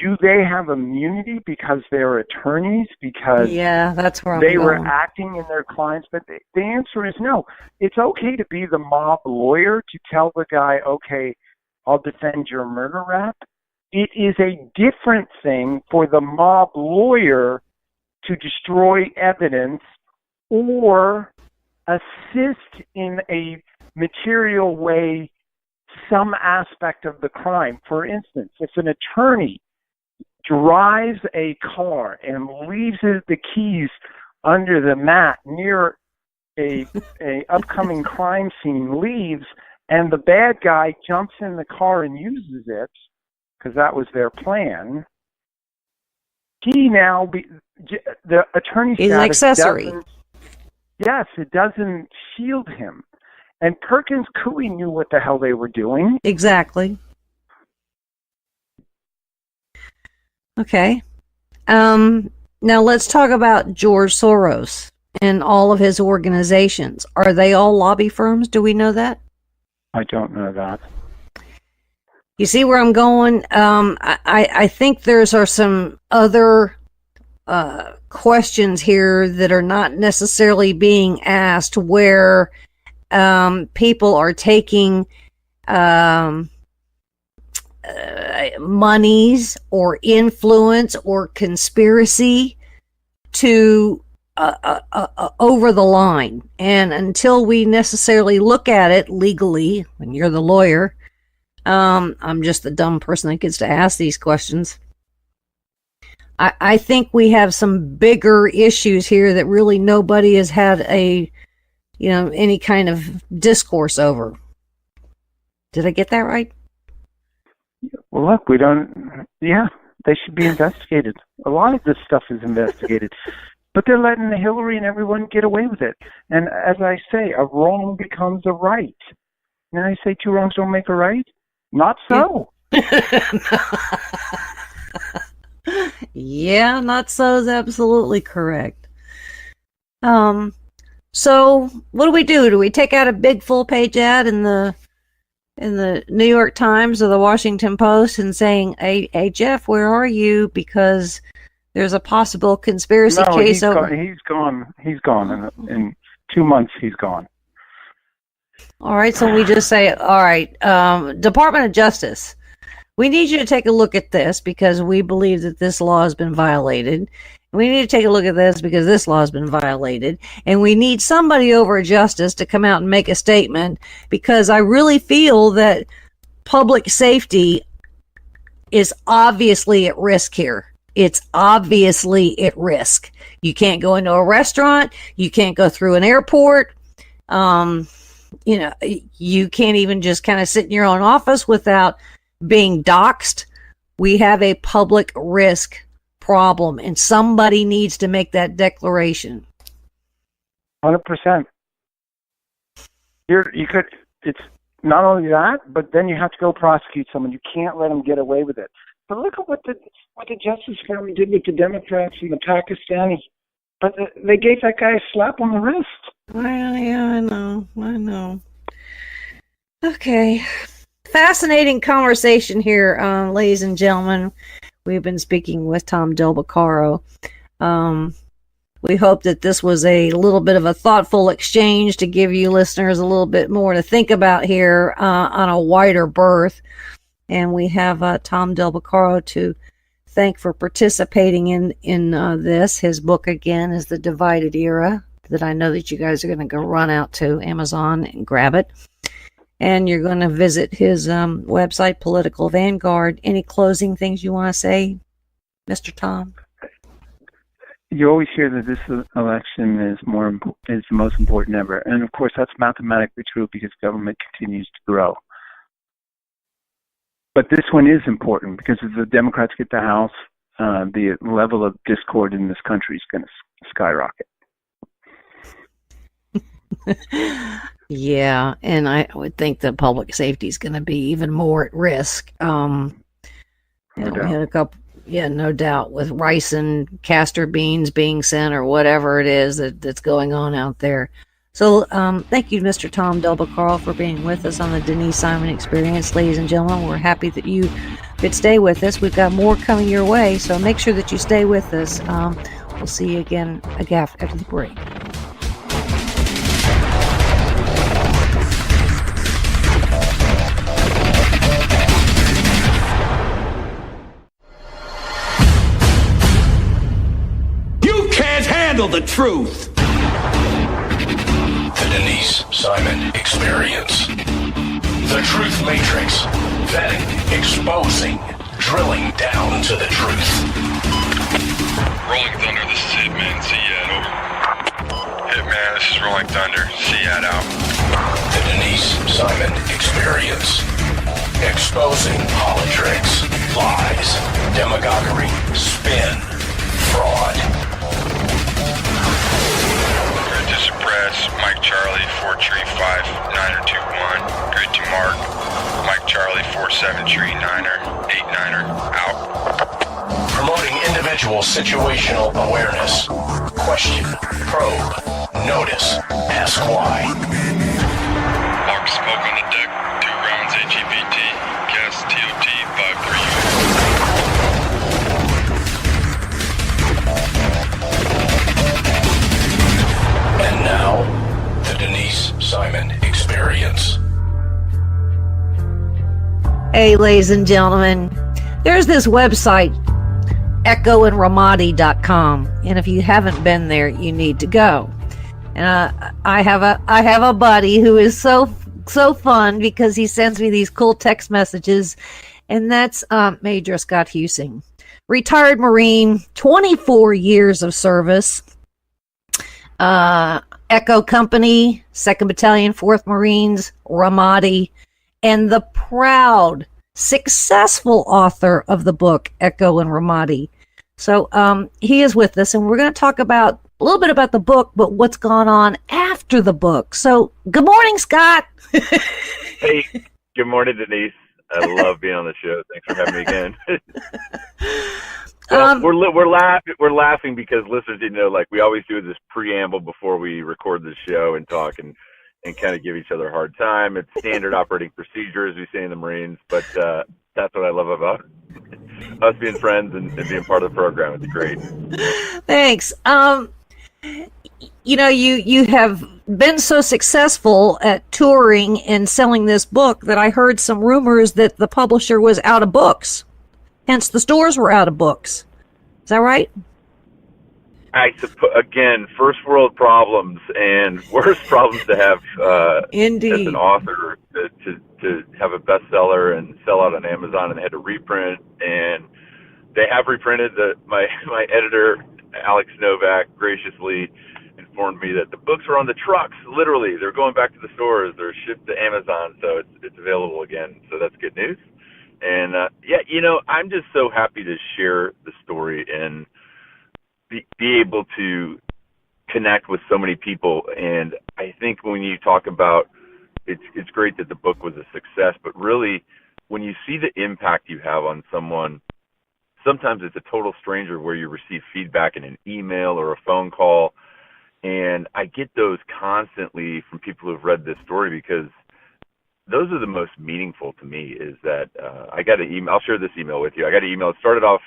Do they have immunity because they're attorneys? Because
that's where
they were acting in their clients? But the answer is no. It's okay to be the mob lawyer, to tell the guy, okay, I'll defend your murder rap. It is a different thing for the mob lawyer to destroy evidence or assist in a material way some aspect of the crime. For instance, if an attorney drives a car and leaves the keys under the mat near a upcoming crime scene, leaves, and the bad guy jumps in the car and uses it, because that was their plan, the attorney
is an accessory.
Yes, it doesn't shield him. And Perkins Coie knew what the hell they were doing.
Exactly. Okay. Now let's talk about George Soros and all of his organizations. Are they all lobby firms? Do we know that?
I don't know that.
You see where I'm going? I think are some other questions here that are not necessarily being asked, where people are taking monies or influence or conspiracy to over the line. And until we necessarily look at it legally, when you're the lawyer, I'm just the dumb person that gets to ask these questions. I think we have some bigger issues here that really nobody has had any kind of discourse over. Did I get that right?
Well, look, they should be investigated. A lot of this stuff is investigated. But they're letting Hillary and everyone get away with it. And as I say, a wrong becomes a right. And I say two wrongs don't make a right? Not so.
Yeah, not so is absolutely correct. So what do? Do we take out a big full-page ad in the New York Times or the Washington Post and saying, hey Jeff, where are you? Because there's a possible conspiracy case.
He's gone. He's gone. In 2 months, he's gone.
All right, so we just say, all right, Department of Justice, we need you to take a look at this because we believe that this law has been violated. We need to take a look at this because this law has been violated. And we need somebody over at Justice to come out and make a statement, because I really feel that public safety is obviously at risk here. It's obviously at risk. You can't go into a restaurant. You can't go through an airport. You can't even just kind of sit in your own office without being doxxed. We have a public risk problem, and somebody needs to make that declaration.
100%. It's not only that, but then you have to go prosecute someone. You can't let them get away with it. But look at what the Justice Department did with the Democrats and the Pakistanis. But they gave that guy a slap on the wrist.
Well, yeah, I know. Okay. Fascinating conversation here, ladies and gentlemen. We've been speaking with Tom Del Beccaro. We hope that this was a little bit of a thoughtful exchange to give you listeners a little bit more to think about here on a wider berth. And we have Tom Del Beccaro to thank for participating in this. His book, again, is The Divided Era, that I know that you guys are going to go run out to Amazon and grab it. And you're going to visit his website, Political Vanguard. Any closing things you want to say, Mr. Tom?
You always hear that this election is the most important ever. And, of course, that's mathematically true because government continues to grow. But this one is important because if the Democrats get the House, the level of discord in this country is going to skyrocket.
Yeah, and I would think that public safety is going to be even more at risk. We had a couple, no doubt, with rice and castor beans being sent or whatever it is that's going on out there. So thank you, Mr. Tom Del Beccaro, for being with us on the Denise Simon Experience. Ladies and gentlemen, we're happy that you could stay with us. We've got more coming your way, so make sure that you stay with us. We'll see you again after the break.
You can't handle the truth! The Denise Simon Experience. The Truth Matrix. Vetting, exposing, drilling down to the truth.
Rolling Thunder, this is Hitman. Seat over. Hitman, this is Rolling Thunder. Seat out.
The Denise Simon Experience. Exposing politics, lies, demagoguery, spin, fraud.
Grid to suppress, Mike Charlie, 4 tree 5, 9er 2-1. Grid to mark, Mike Charlie, 4-7 tree 9er, 8-9er, out.
Promoting individual situational awareness. Question, probe, notice, ask why.
Mark smoke on the deck, 2 rounds HEPT, gas TOP
Hey, ladies and gentlemen, there's this website, echoandramadi.com, and if you haven't been there, you need to go. And I have a buddy who is so fun because he sends me these cool text messages, and that's Major Scott Huesing, retired Marine, 24 years of service, Echo Company, 2nd Battalion, 4th Marines, Ramadi, and the proud, successful author of the book, Echo and Ramadi. So he is with us, and we're going to talk about a little bit about the book, but what's gone on after the book. So good morning, Scott.
Hey, good morning, Denise. I love being on the show. Thanks for having me again. Well, we're laughing because listeners didn't know, like we always do this preamble before we record the show and talk and kind of give each other a hard time. It's standard operating procedure, as we say in the Marines, but that's what I love about us being friends and being part of the program. It's great.
Thanks. You have been so successful at touring and selling this book that I heard some rumors that the publisher was out of books. Hence, the stores were out of books. Is that right?
I suppose, again, first world problems and worst problems to have
Indeed.
As an author to have a bestseller and sell out on Amazon, and they had to reprint, and they have reprinted. My editor, Alex Novak, graciously informed me that the books are on the trucks. Literally, they're going back to the stores. They're shipped to Amazon, so it's available again. So that's good news. And I'm just so happy to share the story and be able to connect with so many people. And I think when you talk about it's great that the book was a success, but really when you see the impact you have on someone, sometimes it's a total stranger where you receive feedback in an email or a phone call. And I get those constantly from people who've read this story, because those are the most meaningful to me. Is that I got an email. I'll share this email with you. I got an email. It started off,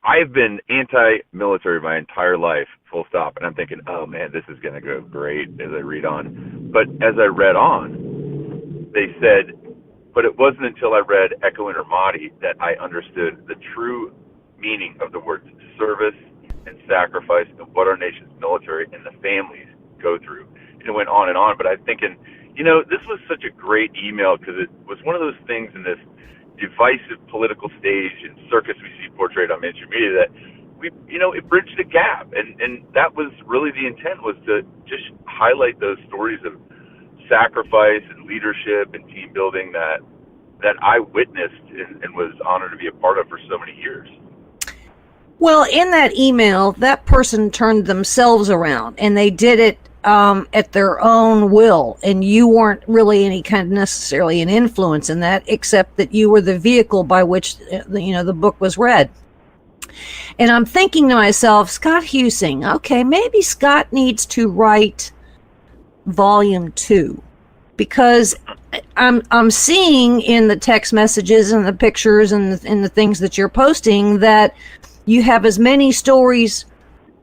I've been anti-military my entire life, full stop. And I'm thinking, oh man, this is going to go great as I read on. But as I read on, they said, but it wasn't until I read Echo and Ramadi that I understood the true meaning of the words service and sacrifice and what our nation's military and the families go through. And it went on, but I'm thinking, this was such a great email because it was one of those things in this divisive political stage and circus we see portrayed on mainstream media that it bridged a gap. And that was really the intent, was to just highlight those stories of sacrifice and leadership and team building that I witnessed and was honored to be a part of for so many years.
Well, in that email, that person turned themselves around, and they did it at their own will, and you weren't really any kind of necessarily an influence in that, except that you were the vehicle by which the book was read. And I'm thinking to myself, Scott Huesing, okay, maybe Scott needs to write volume 2, because I'm seeing in the text messages and the pictures and the things that you're posting that you have as many stories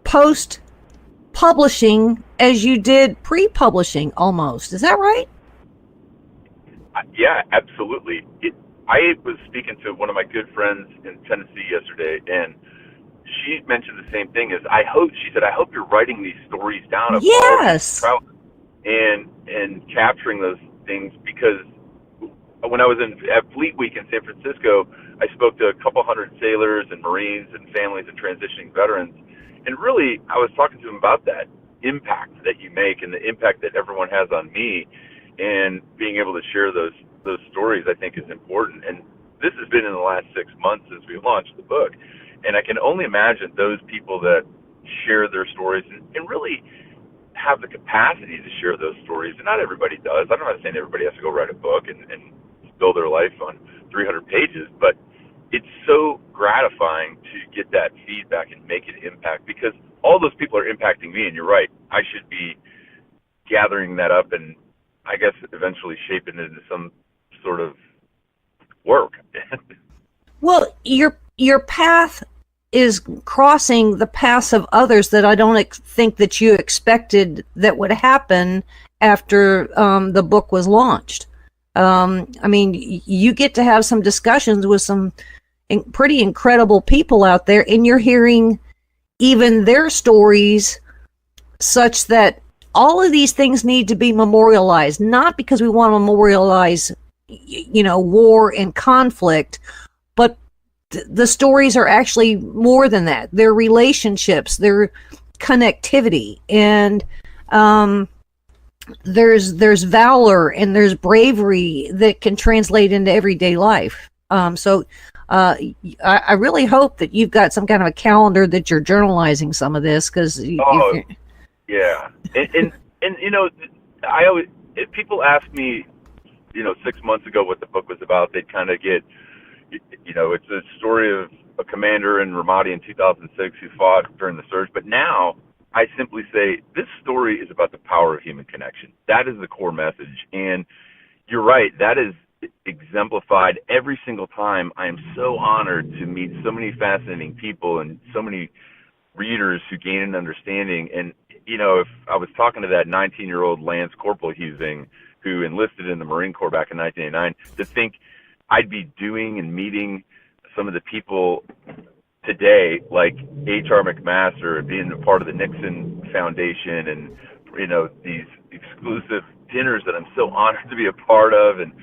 post-publishing as you did pre-publishing, almost. Is that right?
Yeah, absolutely. I was speaking to one of my good friends in Tennessee yesterday, and she mentioned the same thing. She said, I hope you're writing these stories down of
yes,
all these and capturing those things, because when I was at Fleet Week in San Francisco, I spoke to a couple hundred sailors and Marines and families of transitioning veterans. And really, I was talking to them about that impact that you make and the impact that everyone has on me. And being able to share those stories, I think, is important. And this has been in the last 6 months since we launched the book. And I can only imagine those people that share their stories and really have the capacity to share those stories. And not everybody does. I'm not saying everybody has to go write a book and build their life on 300 pages, but it's so gratifying to get that feedback and make an impact, because all those people are impacting me. And you're right, I should be gathering that up and I guess eventually shaping it into some sort of work.
Well, your path is crossing the paths of others that I don't think that you expected that would happen after the book was launched. I mean, you get to have some discussions with some pretty incredible people out there, and you're hearing even their stories, such that all of these things need to be memorialized, not because we want to memorialize, war and conflict, but the stories are actually more than that. They're relationships, they're connectivity, and there's valor and there's bravery that can translate into everyday life. So I really hope that you've got some kind of a calendar that you're journalizing some of this, because
yeah, and I always, if people ask me, 6 months ago what the book was about, they'd kind of get, it's a story of a commander in Ramadi in 2006 who fought during the surge. But now I simply say this story is about the power of human connection. That is the core message. And you're right, that is exemplified every single time. I am so honored to meet so many fascinating people and so many readers who gain an understanding. And, if I was talking to that 19-year-old Lance Corporal Huesing who enlisted in the Marine Corps back in 1989, to think I'd be doing and meeting some of the people today, like H.R. McMaster, being a part of the Nixon Foundation, and these exclusive dinners that I'm so honored to be a part of, and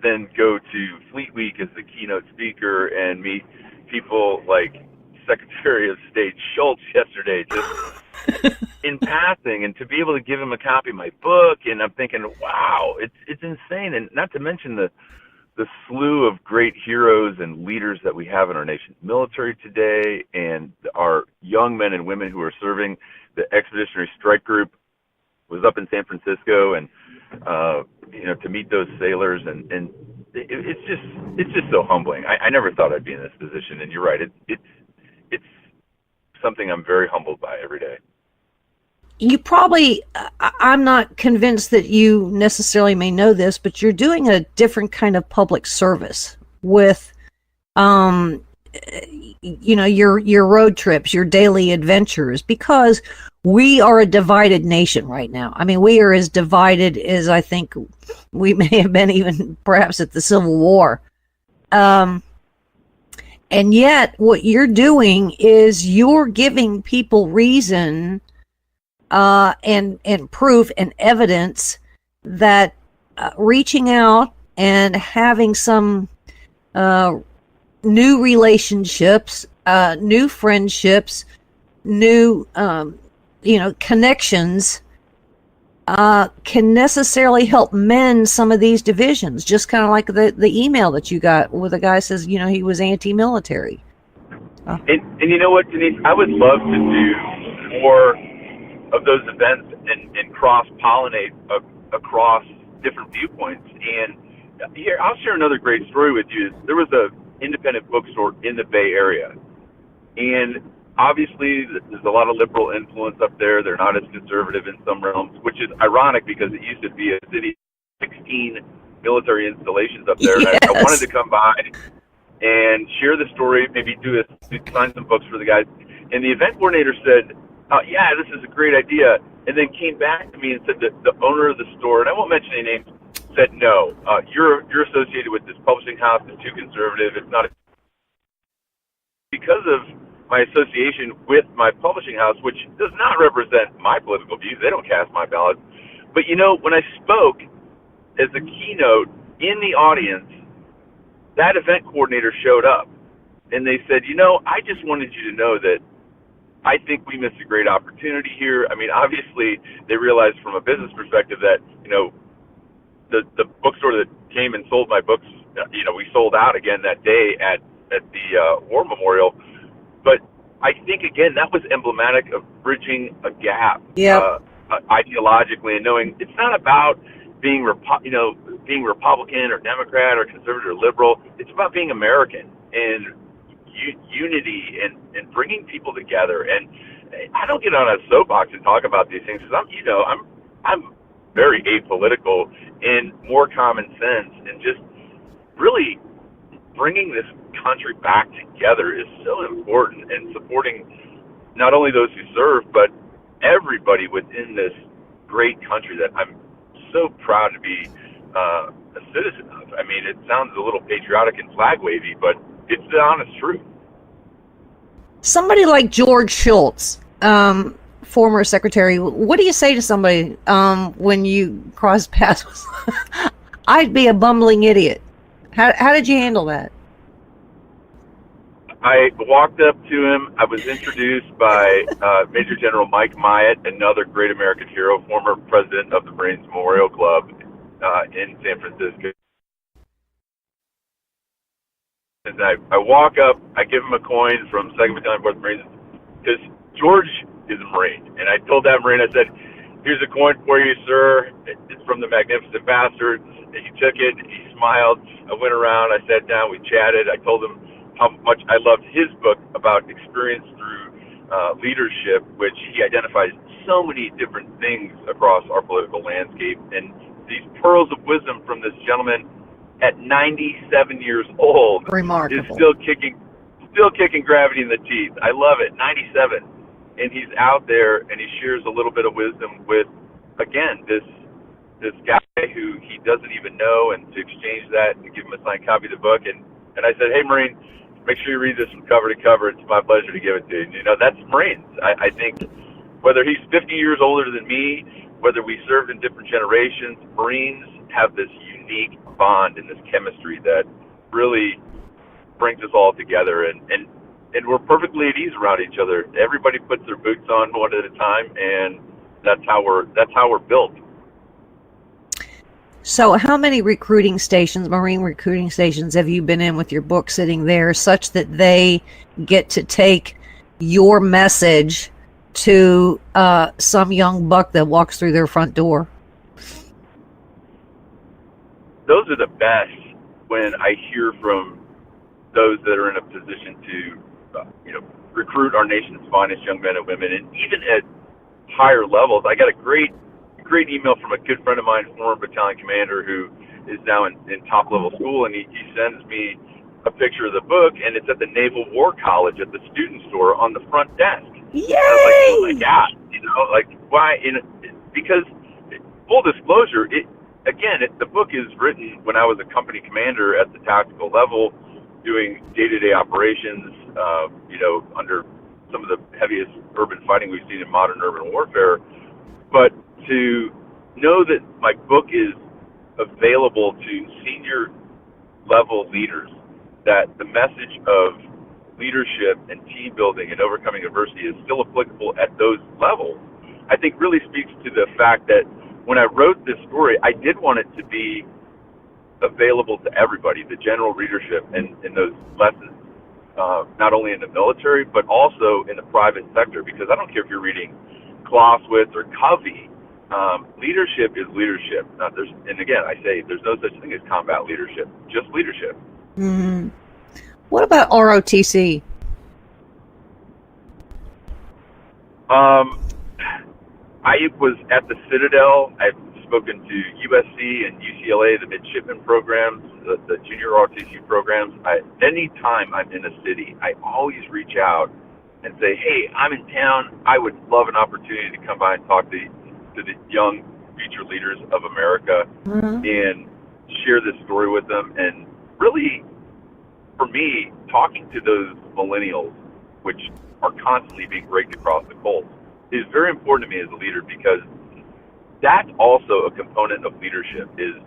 then go to Fleet Week as the keynote speaker and meet people like Secretary of State Schultz yesterday, just in passing, and to be able to give him a copy of my book. And I'm thinking, wow, it's insane. And not to mention the slew of great heroes and leaders that we have in our nation's military today, and our young men and women who are serving. The Expeditionary Strike Group was up in San Francisco, and to meet those sailors, and it's just so humbling. I never thought I'd be in this position, and you're right, it's something I'm very humbled by every day.
You probably, I'm not convinced that you necessarily may know this, but you're doing a different kind of public service with, your road trips, your daily adventures, because we are a divided nation right now. I mean, we are as divided as I think we may have been even perhaps at the Civil War. And yet what you're doing is you're giving people reason and proof and evidence that reaching out and having some new relationships, new friendships, new connections can necessarily help mend some of these divisions. Just kind of like the email that you got where the guy says, he was anti-military.
And you know what, Denise? I would love to do more of those events and cross-pollinate across different viewpoints. And here, I'll share another great story with you. There was a independent bookstore in the Bay Area, and obviously there's a lot of liberal influence up there. They're not as conservative in some realms, which is ironic because it used to be a city, 16 military installations up there. Yes. And I wanted to come by and share the story, maybe sign some books for the guys. And the event coordinator said, yeah, this is a great idea. And then came back to me and said that the owner of the store, and I won't mention any names, said, no, you're associated with this publishing house. It's too conservative. It's not. Because of my association with my publishing house, which does not represent my political views. They don't cast my ballot. But, when I spoke as a keynote in the audience, that event coordinator showed up. And they said, I just wanted you to know that I think we missed a great opportunity here. I mean, obviously, they realized from a business perspective that, the bookstore that came and sold my books, we sold out again that day at the War Memorial. But I think, again, that was emblematic of bridging a gap ideologically, and knowing it's not about being Republican or Democrat or conservative or liberal. It's about being American and unity and bringing people together. And I don't get on a soapbox and talk about these things because I'm very apolitical and more common sense, and just really bringing this country back together is so important, and supporting not only those who serve, but everybody within this great country that I'm so proud to be a citizen of. I mean, it sounds a little patriotic and flag wavy, but it's the honest truth.
Somebody like George Shultz, former secretary, what do you say to somebody when you cross paths with I'd be a bumbling idiot. How did you handle that?
I walked up to him. I was introduced by Major General Mike Myatt, another great American hero, former president of the Marines Memorial Club in San Francisco. And I walk up, I give him a coin from 2nd Battalion 4th Marines, because George is a Marine. And I told that Marine, I said, here's a coin for you, sir. It's from the Magnificent Bastards. He took it, he smiled. I went around, I sat down, we chatted. I told him how much I loved his book about experience through leadership, which he identifies so many different things across our political landscape. And these pearls of wisdom from this gentleman at 97 years old
Remarkable.
is still kicking gravity in the teeth. I love it. 97. And he's out there and he shares a little bit of wisdom with, again, this guy who he doesn't even know, and to exchange that and give him a signed copy of the book. And I said, hey, Marine, make sure you read this from cover to cover. It's my pleasure to give it to you. You know, that's Marines. I think whether he's 50 years older than me, whether we served in different generations, Marines have this unique bond and this chemistry that really brings us all together. And we're perfectly at ease around each other. Everybody puts their boots on one at a time, and that's how we're built.
So how many recruiting stations, Marine recruiting stations, have you been in with your book sitting there such that they get to take your message to some young buck that walks through their front door?
Those are the best when I hear from those that are in a position to recruit our nation's finest young men and women. And even at higher levels, I got a great email from a good friend of mine, former battalion commander, who is now in top level school, and he sends me a picture of the book, and it's at the Naval War College at the student store on the front desk.
Yay!
I was like, oh my God, why? Because full disclosure, the book is written when I was a company commander at the tactical level, doing day-to-day operations, under some of the heaviest urban fighting we've seen in modern urban warfare. But to know that my book is available to senior level leaders, that the message of leadership and team building and overcoming adversity is still applicable at those levels, I think really speaks to the fact that when I wrote this story, I did want it to be available to everybody, the general readership and those lessons, not only in the military, but also in the private sector, because I don't care if you're reading Clausewitz or Covey. Leadership is leadership. And again, I say there's no such thing as combat leadership, just leadership.
Mm-hmm. What about ROTC?
I was at the Citadel. I've spoken to USC and UCLA, the midshipman programs, the junior ROTC programs. Anytime I'm in a city, I always reach out and say, hey, I'm in town. I would love an opportunity to come by and talk to the young future leaders of America, mm-hmm. and share this story with them. And really, for me, talking to those millennials, which are constantly being raked across the coals, is very important to me as a leader, because that's also a component of leadership. It's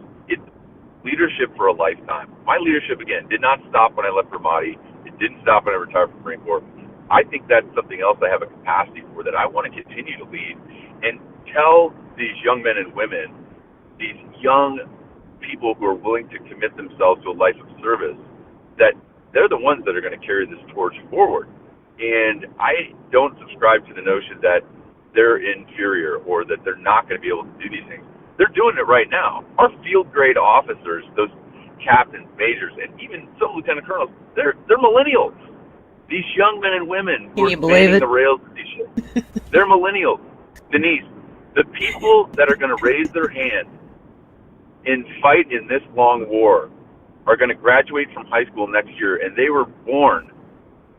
leadership for a lifetime. My leadership, again, did not stop when I left Ramadi. It didn't stop when I retired from the Marine Corps. I think that's something else I have a capacity for, that I want to continue to lead and tell these young men and women, these young people who are willing to commit themselves to a life of service, that they're the ones that are going to carry this torch forward. And I don't subscribe to the notion that they're inferior or that they're not going to be able to do these things. They're doing it right now. Our field grade officers, those captains, majors, and even some lieutenant colonels, they're millennials. These young men and women who are manning the rails of these ships, they're millennials. Denise, the people that are going to raise their hand and fight in this long war are going to graduate from high school next year, and they were born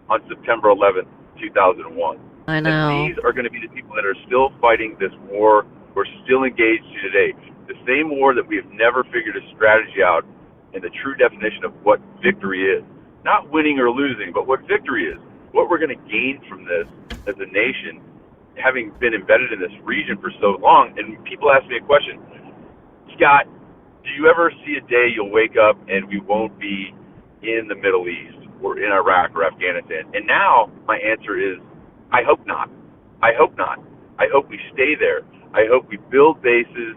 on September 11th, 2001.
I know.
And these are going to be the people that are still fighting this war. We're still engaged today. The same war that we have never figured a strategy out in the true definition of what victory is. Not winning or losing, but what victory is. What we're going to gain from this as a nation, having been embedded in this region for so long. And people ask me a question, Scott, do you ever see a day you'll wake up and we won't be in the Middle East or in Iraq or Afghanistan? And now my answer is, I hope not. I hope not. I hope we stay there. I hope we build bases,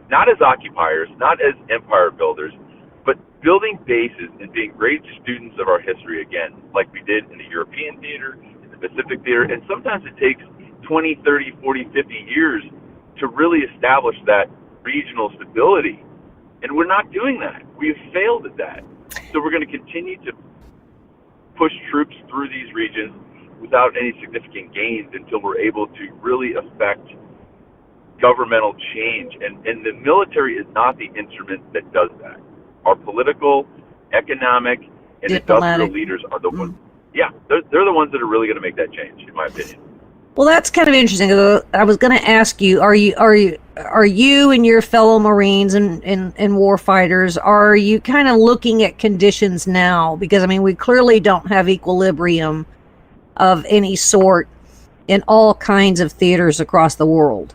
not as occupiers, not as empire builders, but building bases and being great students of our history again, like we did in the European theater, in the Pacific theater. And sometimes it takes 20, 30, 40, 50 years to really establish that regional stability. And we're not doing that. We've failed at that. So we're going to continue to push troops through these regions without any significant gains until we're able to really affect governmental change. And the military is not the instrument that does that. Our political, economic, and industrial leaders are the ones. Yeah, they're the ones that are really going to make that change, in my opinion.
Well, that's kind of interesting. I was going to ask you: Are you and your fellow Marines and war fighters, are you kind of looking at conditions now? Because I mean, we clearly don't have equilibrium of any sort in all kinds of theaters across the world.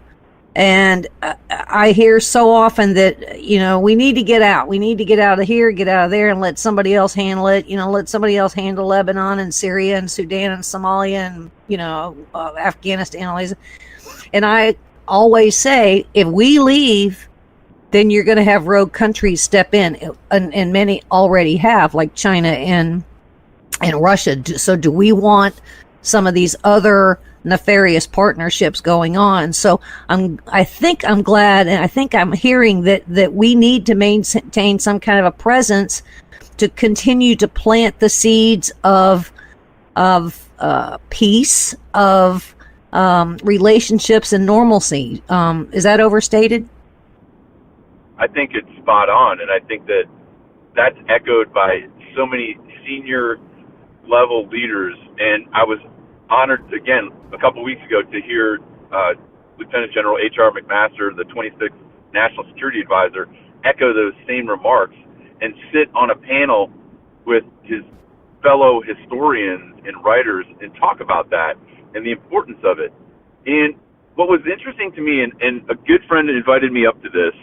And I hear so often that, you know, we need to get out. We need to get out of here, get out of there, and let somebody else handle it. You know, let somebody else handle Lebanon and Syria and Sudan and Somalia and, you know, Afghanistan. And I always say, if we leave, then you're going to have rogue countries step in. And many already have, like China and Russia. So do we want some of these other nefarious partnerships going on? So I think I'm glad, and I think I'm hearing that we need to maintain some kind of a presence to continue to plant the seeds of peace, of relationships and normalcy. Is that overstated?
I think it's spot on, and I think that that's echoed by so many senior level leaders. And I was honored again a couple weeks ago to hear Lieutenant General H.R. McMaster, the 26th National Security Advisor, echo those same remarks and sit on a panel with his fellow historians and writers and talk about that and the importance of it. And what was interesting to me, and a good friend invited me up to this,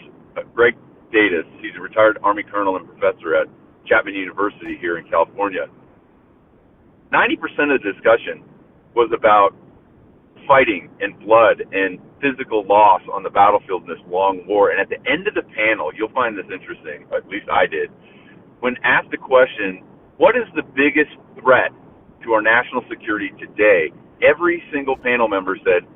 Greg Datis, he's a retired Army colonel and professor at Chapman University here in California. 90% of the discussion was about fighting and blood and physical loss on the battlefield in this long war. And at the end of the panel, you'll find this interesting, at least I did, when asked the question, what is the biggest threat to our national security today? Every single panel member said,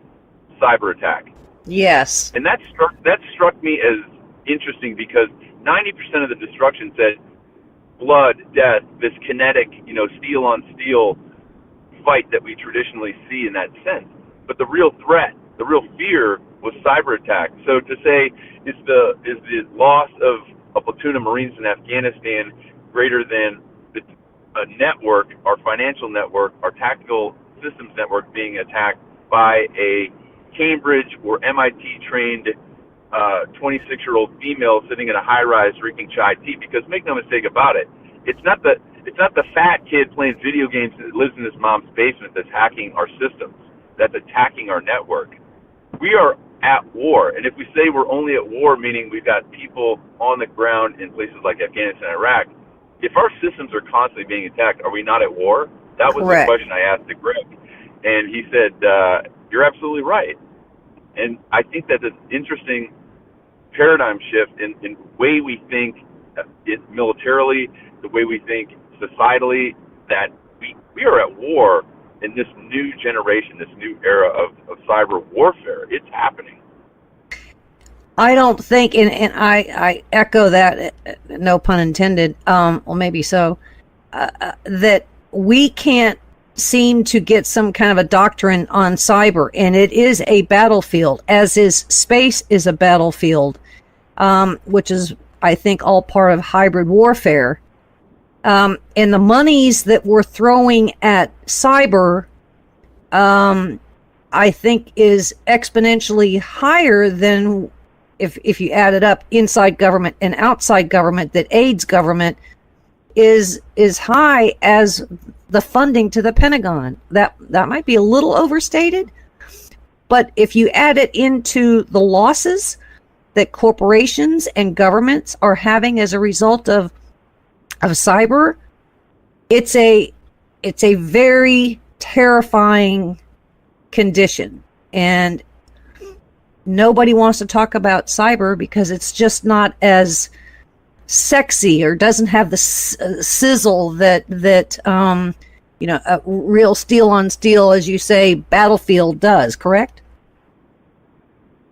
cyber attack.
Yes.
And that struck me as interesting because 90% of the destruction said blood, death, this kinetic, steel on steel fight that we traditionally see in that sense. But the real threat, the real fear was cyber attack. So to say, is the loss of a platoon of Marines in Afghanistan greater than a network, our financial network, our tactical systems network being attacked by a Cambridge or MIT-trained 26-year-old female sitting in a high-rise drinking chai tea? Because make no mistake about it, it's not the fat kid playing video games that lives in his mom's basement that's hacking our systems, that's attacking our network. We are at war, and if we say we're only at war, meaning we've got people on the ground in places like Afghanistan and Iraq, if our systems are constantly being attacked, are we not at war? That was
Correct.
The question I asked to Greg, and he said, you're absolutely right. And I think that's an interesting paradigm shift in the way we think militarily, the way we think societally, that we are at war in this new generation, this new era of cyber warfare. It's happening.
I don't think, and I echo that, no pun intended, well, maybe so, that we can't seem to get some kind of a doctrine on cyber, and it is a battlefield, as is space is a battlefield, which is, I think, all part of hybrid warfare. And the monies that we're throwing at cyber, I think, is exponentially higher than if you add it up, inside government and outside government, that aids government is high as the funding to the Pentagon. That might be a little overstated, but if you add it into the losses that corporations and governments are having as a result of cyber, it's a very terrifying condition, and nobody wants to talk about cyber because it's just not as sexy or doesn't have the sizzle that a real steel on steel, as you say, battlefield does. Correct?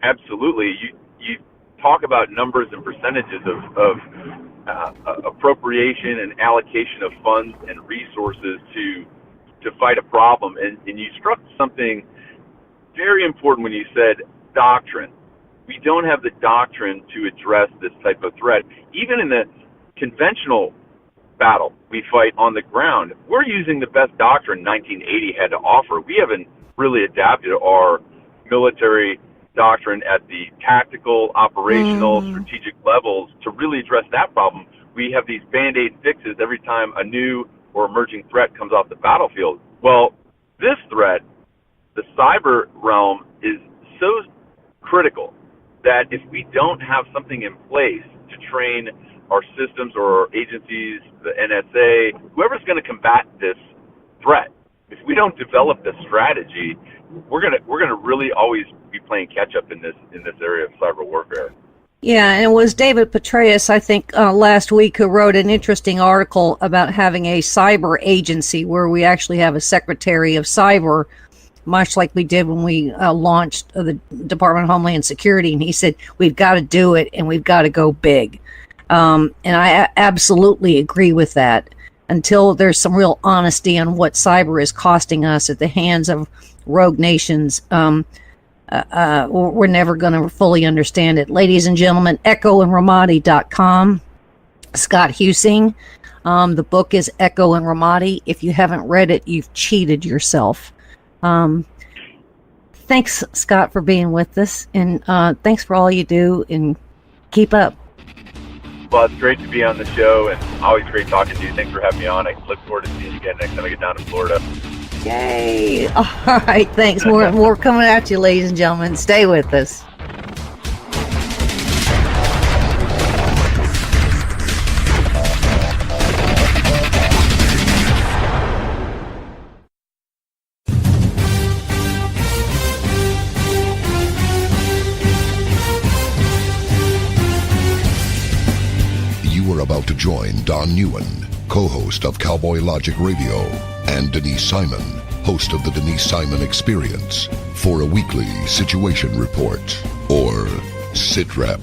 Absolutely. You talk about numbers and percentages of appropriation and allocation of funds and resources to fight a problem, and you struck something very important when you said doctrine. We don't have the doctrine to address this type of threat. Even in the conventional battle we fight on the ground, we're using the best doctrine 1980 had to offer. We haven't really adapted our military doctrine at the tactical, operational, strategic levels to really address that problem. We have these Band-Aid fixes every time a new or emerging threat comes off the battlefield. Well, this threat, the cyber realm, is so critical that if we don't have something in place to train our systems or our agencies, the NSA, whoever's going to combat this threat, if we don't develop the strategy, we're gonna really always be playing catch up in this area of cyber warfare.
Yeah, and it was David Petraeus, I think, last week, who wrote an interesting article about having a cyber agency where we actually have a secretary of cyber, much like we did when we launched the Department of Homeland Security. And he said, we've got to do it and we've got to go big. And I absolutely agree with that. Until there's some real honesty on what cyber is costing us at the hands of rogue nations, we're never going to fully understand it. Ladies and gentlemen, echoandramadi.com. Scott Huesing. The book is Echo and Ramadi. If you haven't read it, you've cheated yourself. Thanks, Scott, for being with us, and thanks for all you do, and keep up.
Well, it's great to be on the show, and always great talking to you. Thanks for having me on. I look forward to seeing you again next time I get down to Florida.
Yay! All right, thanks. More coming at you, ladies and gentlemen. Stay with us.
About to join Don Newen, co-host of Cowboy Logic Radio, and Denise Simon, host of the Denise Simon Experience, for a weekly situation report, or SITREP.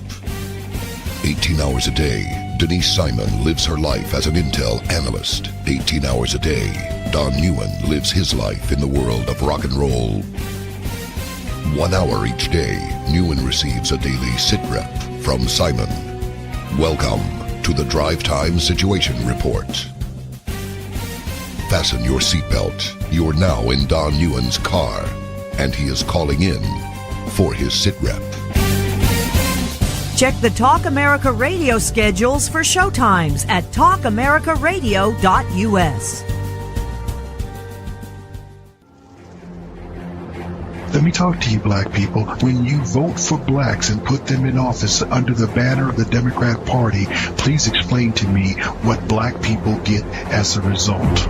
18 hours a day, Denise Simon lives her life as an intel analyst. 18 hours a day, Don Newen lives his life in the world of rock and roll. 1 hour each day, Newen receives a daily SITREP from Simon. Welcome to the Drive Time Situation Report. Fasten your seatbelt. You're now in Don Newen's car, and he is calling in for his SITREP.
Check the Talk America Radio schedules for showtimes at talkamericaradio.us.
Let me talk to you, black people. When you vote for blacks and put them in office under the banner of the Democrat Party, please explain to me what black people get as a result.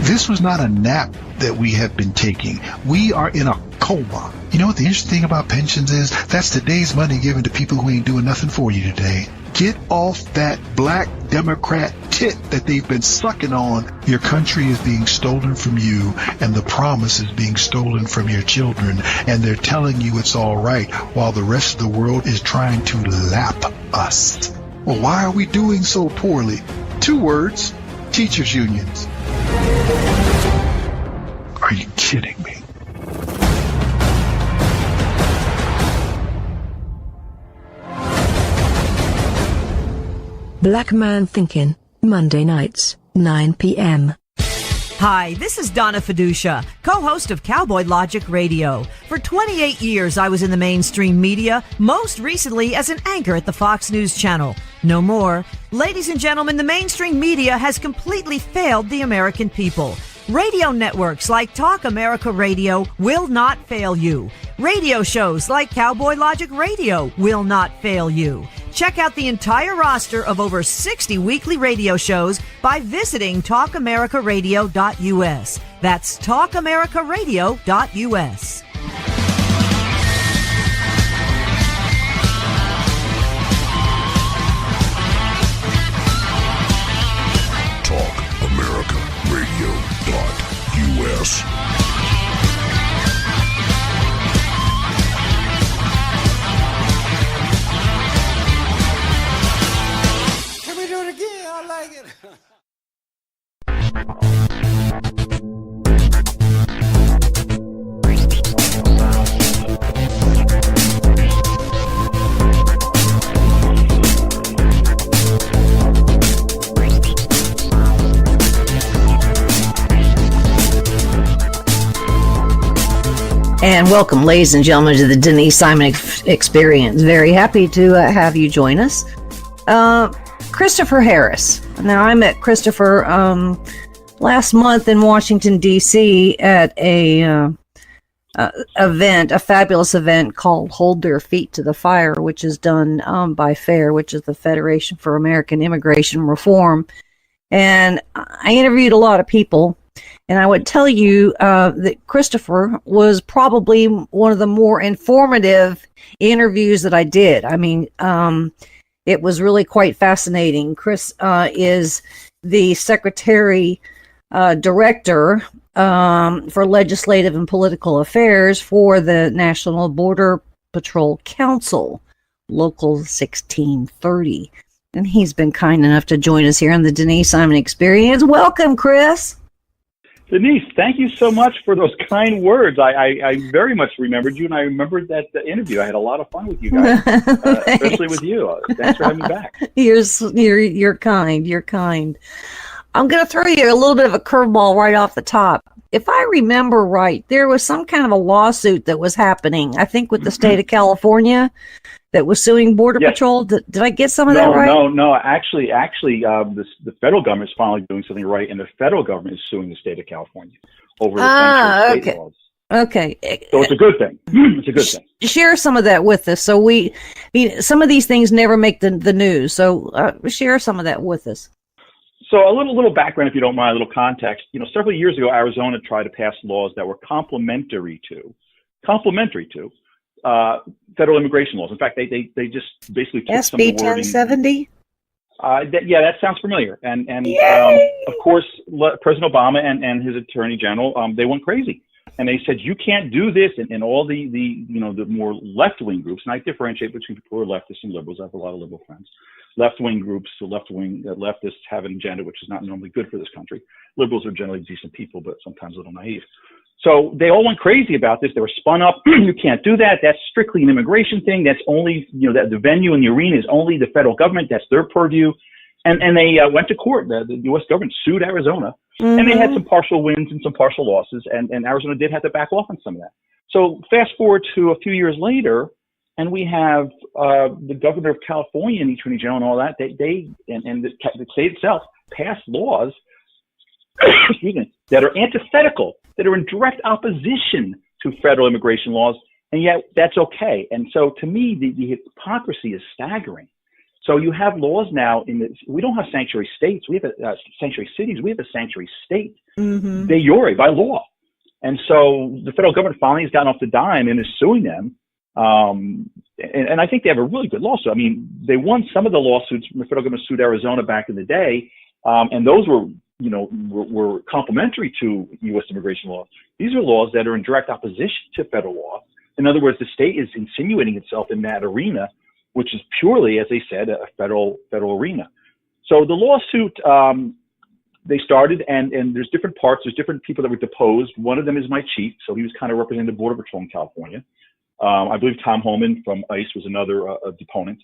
This was not a nap that we have been taking. We are in a coma. You know what the interesting thing about pensions is? That's today's money given to people who ain't doing nothing for you today. Get off that black Democrat tit that they've been sucking on. Your country is being stolen from you, and the promise is being stolen from your children, and they're telling you it's all right while the rest of the world is trying to lap us. Well, why are we doing so poorly? 2 words: teachers' unions. Are you kidding me?
Black Man Thinking, Monday nights, 9 p.m.
Hi, this is Donna Fiducia, co-host of Cowboy Logic Radio. For 28 years, I was in the mainstream media, most recently as an anchor at the Fox News Channel. No more. Ladies and gentlemen, the mainstream media has completely failed the American people. Radio networks like Talk America Radio will not fail you. Radio shows like Cowboy Logic Radio will not fail you. Check out the entire roster of over 60 weekly radio shows by visiting talkamericaradio.us. That's talkamericaradio.us.
talkamericaradio.us.
And welcome, ladies and gentlemen, to the Denise Simon Experience. Very happy to have you join us. Christopher Harris. Now, I met Christopher last month in Washington, D.C. at a fabulous event called Hold Their Feet to the Fire, which is done by FAIR, which is the Federation for American Immigration Reform. And I interviewed a lot of people. And I would tell you that Christopher was probably one of the more informative interviews that I did. I mean, it was really quite fascinating. Chris is the Secretary Director for Legislative and Political Affairs for the National Border Patrol Council, Local 1630. And he's been kind enough to join us here on the Denise Simon Experience. Welcome, Chris.
Denise, thank you so much for those kind words. I very much remembered you, and I remembered that interview. I had a lot of fun with you guys, especially with you. Thanks for having me back.
You're kind. You're kind. I'm going to throw you a little bit of a curveball right off the top. If I remember right, there was some kind of a lawsuit that was happening, I think with the state of California, that was suing Border Patrol. Did I get some of that right?
No. Actually, the federal government is finally doing something right, and the federal government is suing the state of California over the state laws.
Okay.
So it's a good thing. It's a good thing.
Share some of that with us. So some of these things never make the news. So share some of that with us.
So a little background, if you don't mind, a little context. Several years ago, Arizona tried to pass laws that were complementary to federal immigration laws. In fact, they just basically took some of the wording.
SB 1070?
That sounds familiar. And of course, President Obama and his Attorney General, they went crazy. And they said, you can't do this. And all the more left-wing groups, and I differentiate between people who are leftists and liberals. I have a lot of liberal friends. Left-wing groups, the left-wing leftists have an agenda which is not normally good for this country. Liberals are generally decent people, but sometimes a little naive. So they all went crazy about this. They were spun up. You can't do that. That's strictly an immigration thing. That's only, that the venue and the arena is only the federal government. That's their purview. And they went to court. The U.S. government sued Arizona. Mm-hmm. And they had some partial wins and some partial losses. And Arizona did have to back off on some of that. So fast forward to a few years later, and we have the governor of California and the Attorney General and all that. They the state itself passed laws that are antithetical, that are in direct opposition to federal immigration laws, and yet that's okay. And so to me, the hypocrisy is staggering. So you have laws now we don't have sanctuary states. We have sanctuary cities. We have a sanctuary state, de jure, by law. And so the federal government finally has gotten off the dime and is suing them. And I think they have a really good lawsuit. I mean, they won some of the lawsuits. The federal government sued Arizona back in the day, and those were complementary to U.S. immigration laws. These are laws that are in direct opposition to federal law. In other words, the state is insinuating itself in that arena, which is purely, as they said, a federal arena. So the lawsuit, they started, and there's different parts. There's different people that were deposed. One of them is my chief, so he was kind of representing the Border Patrol in California. I believe Tom Homan from ICE was another deponent.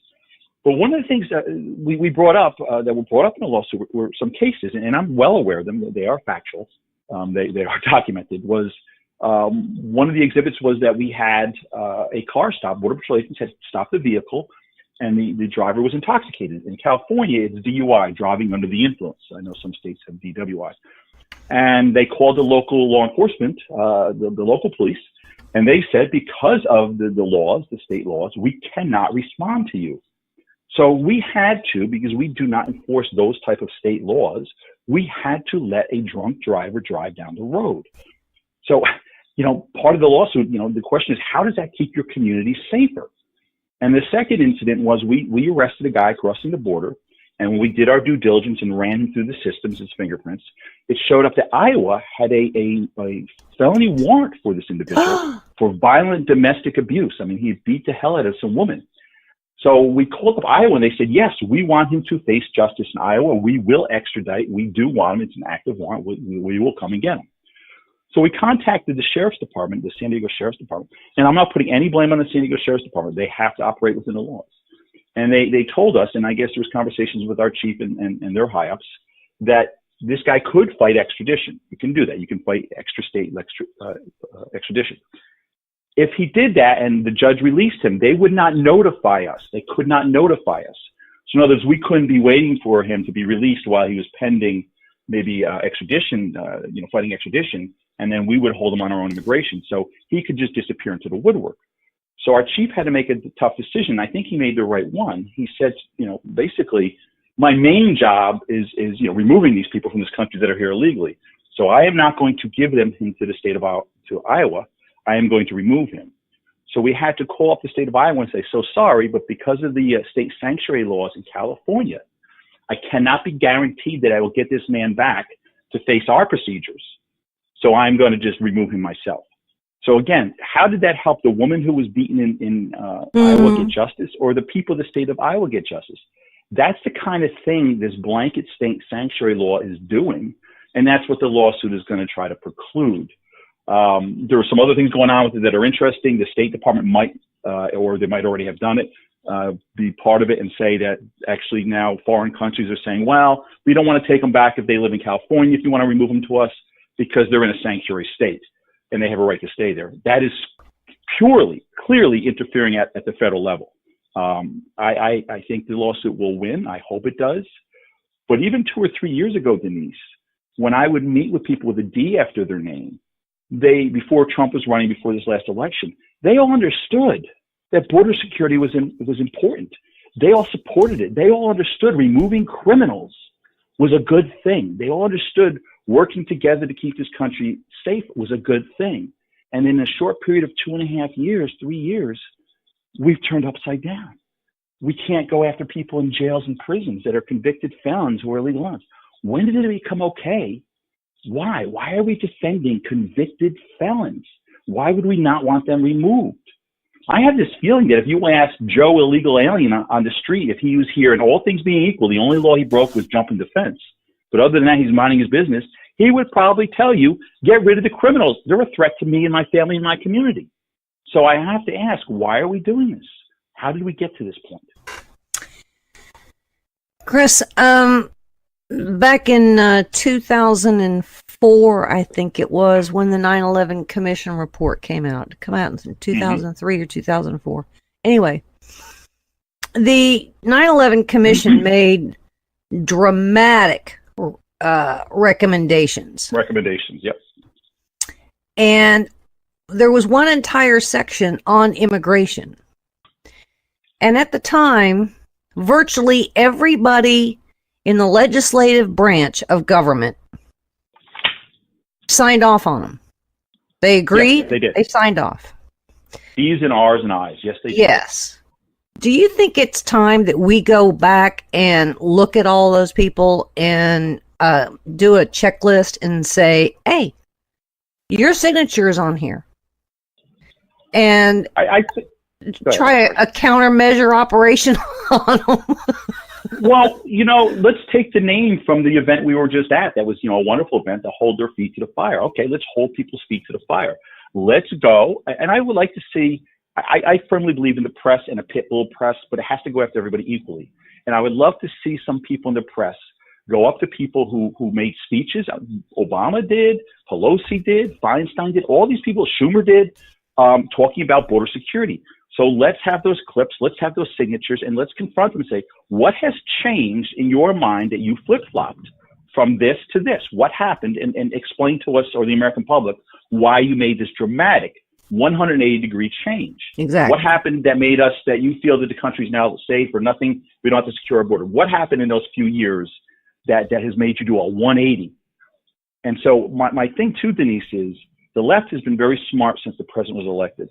But one of the things that we brought up, that were brought up in the lawsuit, were some cases, and I'm well aware of them. They are factual. they are documented, was one of the exhibits was that we had a car stop. Border Patrol agents had stopped the vehicle, and the driver was intoxicated. In California, it's DUI, driving under the influence. I know some states have DWI. And they called the local law enforcement, the local police, and they said, because of the laws, the state laws, we cannot respond to you. So we had to, because we do not enforce those type of state laws, we had to let a drunk driver drive down the road. So, part of the lawsuit, the question is, how does that keep your community safer? And the second incident was we arrested a guy crossing the border, and when we did our due diligence and ran him through the systems, his fingerprints, it showed up that Iowa had a felony warrant for this individual for violent domestic abuse. I mean, he beat the hell out of some woman. So we called up Iowa, and they said, yes, we want him to face justice in Iowa. We will extradite. We do want him. It's an active warrant. We will come and get him. So we contacted the Sheriff's Department, the San Diego Sheriff's Department, and I'm not putting any blame on the San Diego Sheriff's Department. They have to operate within the laws. And they told us, and I guess there was conversations with our chief and their high-ups, that this guy could fight extradition. You can do that. You can fight extradition. If he did that and the judge released him, they would not notify us. They could not notify us. So in other words, we couldn't be waiting for him to be released while he was pending maybe extradition, fighting extradition, and then we would hold him on our own immigration. So he could just disappear into the woodwork. So our chief had to make a tough decision. I think he made the right one. He said, basically, my main job is removing these people from this country that are here illegally. So I am not going to give them into the state of Iowa. I am going to remove him. So we had to call up the state of Iowa and say, so sorry, but because of the state sanctuary laws in California, I cannot be guaranteed that I will get this man back to face our procedures. So I'm going to just remove him myself. So again, how did that help the woman who was beaten in Iowa get justice, or the people of the state of Iowa get justice? That's the kind of thing this blanket state sanctuary law is doing, and that's what the lawsuit is going to try to preclude. There are some other things going on with it that are interesting. The State Department might, or they might already have done it, be part of it and say that actually now foreign countries are saying, well, we don't want to take them back if they live in California, if you want to remove them to us, because they're in a sanctuary state and they have a right to stay there. That is clearly interfering at the federal level. I think the lawsuit will win. I hope it does. But even 2 or 3 years ago, Denise, when I would meet with people with a D after their name, before Trump was running, before this last election, they all understood that border security was important. They all supported it. They all understood removing criminals was a good thing. They all understood working together to keep this country safe was a good thing. And in a short period of 2.5 years, 3 years, we've turned upside down. We can't go after people in jails and prisons that are convicted felons who are illegal aliens. When did it become okay? Why? Why are we defending convicted felons? Why would we not want them removed? I have this feeling that if you ask Joe, illegal alien on the street, if he was here and all things being equal, the only law he broke was jumping the fence. But other than that, he's minding his business. He would probably tell you, get rid of the criminals. They're a threat to me and my family and my community. So I have to ask, why are we doing this? How did we get to this point?
Chris, back in 2004, I think it was, when the 9/11 Commission report came out. It came out in 2003 or 2004. Anyway, the 9/11 Commission made dramatic recommendations.
Recommendations, yep.
And there was one entire section on immigration. And at the time, virtually everybody in the legislative branch of government signed off on them. They agreed.
Yes, they did.
They signed off.
E's and R's and I's. Yes, they did.
Yes. Do you think it's time that we go back and look at all those people and do a checklist and say, hey, your signature is on here? And try a countermeasure operation on them?
Well, let's take the name from the event we were just at. That was, a wonderful event to hold their feet to the fire. Okay, let's hold people's feet to the fire. Let's go. And I would like to see, I firmly believe in the press and a pit bull press, but it has to go after everybody equally. And I would love to see some people in the press go up to people who made speeches. Obama did, Pelosi did, Feinstein did, all these people, Schumer did, talking about border security. So let's have those clips, let's have those signatures, and let's confront them and say, what has changed in your mind that you flip-flopped from this to this? What happened? And explain to us or the American public why you made this dramatic 180-degree change.
Exactly.
What happened that you feel that the country's now safe or nothing, we don't have to secure our border? What happened in those few years that has made you do a 180? And so my thing too, Denise, is the left has been very smart since the president was elected.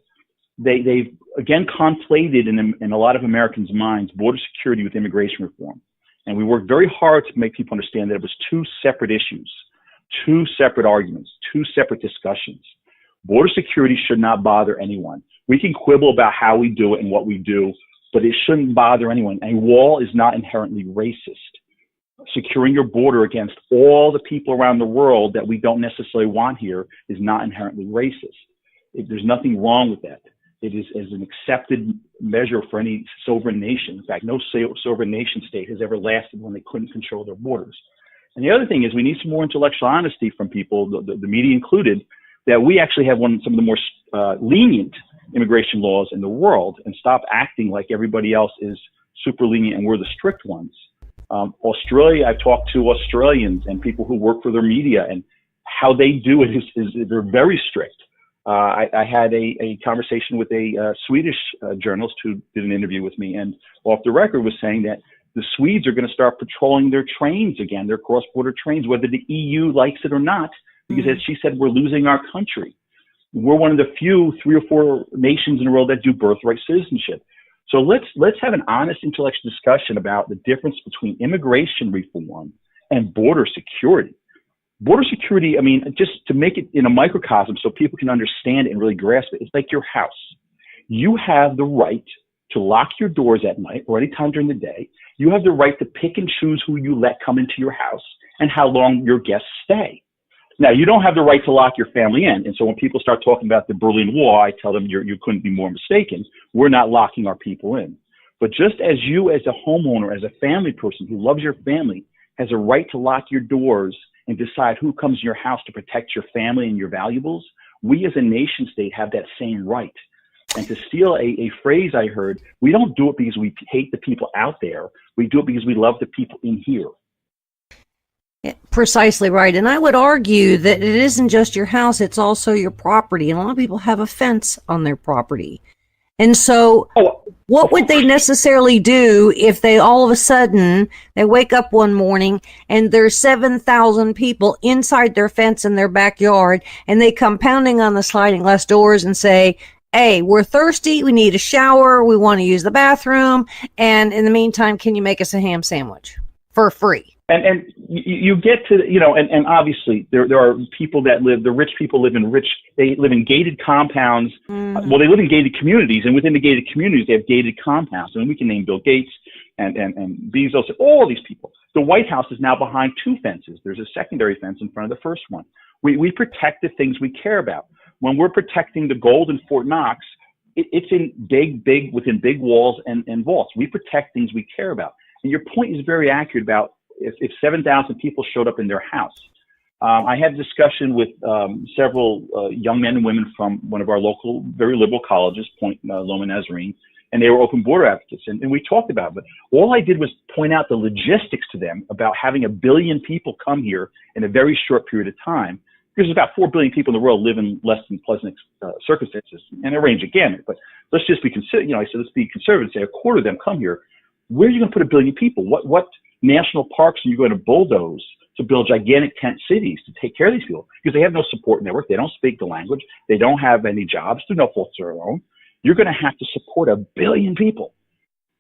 They've again conflated in a lot of Americans' minds border security with immigration reform. And we worked very hard to make people understand that it was two separate issues, two separate arguments, two separate discussions. Border security should not bother anyone. We can quibble about how we do it and what we do, but it shouldn't bother anyone. A wall is not inherently racist. Securing your border against all the people around the world that we don't necessarily want here is not inherently racist. There's nothing wrong with that. It is as an accepted measure for any sovereign nation. In fact, no sovereign nation state has ever lasted when they couldn't control their borders. And the other thing is we need some more intellectual honesty from people, the media included, that we actually have some of the more lenient immigration laws in the world, and stop acting like everybody else is super lenient and we're the strict ones. Australia, I've talked to Australians and people who work for their media, and how they do it is they're very strict. I had a conversation with a Swedish journalist who did an interview with me, and off the record was saying that the Swedes are going to start patrolling their trains again, their cross-border trains, whether the EU likes it or not, because as she said, we're losing our country. We're one of the few 3 or 4 nations in the world that do birthright citizenship. So let's have an honest intellectual discussion about the difference between immigration reform and border security. Border security, I mean, just to make it in a microcosm so people can understand it and really grasp it, it's like your house. You have the right to lock your doors at night or any time during the day. You have the right to pick and choose who you let come into your house and how long your guests stay. Now, you don't have the right to lock your family in. And so when people start talking about the Berlin Wall, I tell them you couldn't be more mistaken. We're not locking our people in. But just as you as a homeowner, as a family person who loves your family, has a right to lock your doors and decide who comes in your house to protect your family and your valuables, we as a nation state have that same right. And to steal a phrase I heard, we don't do it because we hate the people out there. We do it because we love the people in here.
Precisely right. And I would argue that it isn't just your house, it's also your property. And a lot of people have a fence on their property. And so what would they necessarily do if they all of a sudden, they wake up one morning and there's 7,000 people inside their fence in their backyard, and they come pounding on the sliding glass doors and say, hey, we're thirsty, we need a shower, we want to use the bathroom, and in the meantime, can you make us a ham sandwich for free?
And you get to, and obviously there are people that the rich people live in gated compounds. Mm-hmm. Well, they live in gated communities, and within the gated communities, they have gated compounds. And we can name Bill Gates and Bezos, all these people. The White House is now behind 2 fences. There's a secondary fence in front of the first one. We protect the things we care about. When we're protecting the gold in Fort Knox, it's in within big walls and vaults. We protect things we care about. And your point is very accurate about if 7,000 people showed up in their house. I had a discussion with several young men and women from one of our local, very liberal colleges, Point Loma Nazarene, and they were open border advocates. And we talked about it. But all I did was point out the logistics to them about having 1 billion people come here in a very short period of time. Because about 4 billion people in the world live in less than pleasant circumstances, and a range of gamut. But let's just be I said, let's be conservative. Say 1/4 of them come here. Where are you going to put 1 billion people? What national parks are you going to bulldoze to build gigantic tent cities to take care of these people? Because they have no support network. They don't speak the language. They don't have any jobs through no fault of their own. You're going to have to support 1 billion people.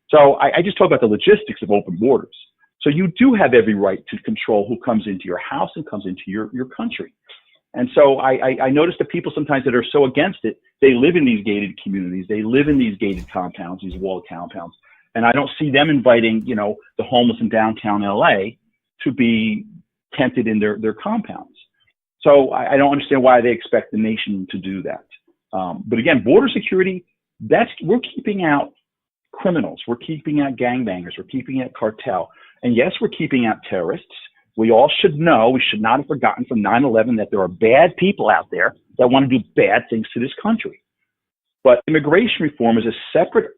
So I just talk about the logistics of open borders. So you do have every right to control who comes into your house and comes into your country. And so I notice that people sometimes that are so against it, they live in these gated communities. They live in these gated compounds, these walled compounds. And I don't see them inviting, the homeless in downtown LA to be tented in their compounds. So I don't understand why they expect the nation to do that. But again, border security, we're keeping out criminals. We're keeping out gangbangers. We're keeping out cartel. And yes, we're keeping out terrorists. We all should know, we should not have forgotten from 9/11 that there are bad people out there that want to do bad things to this country. But immigration reform is a separate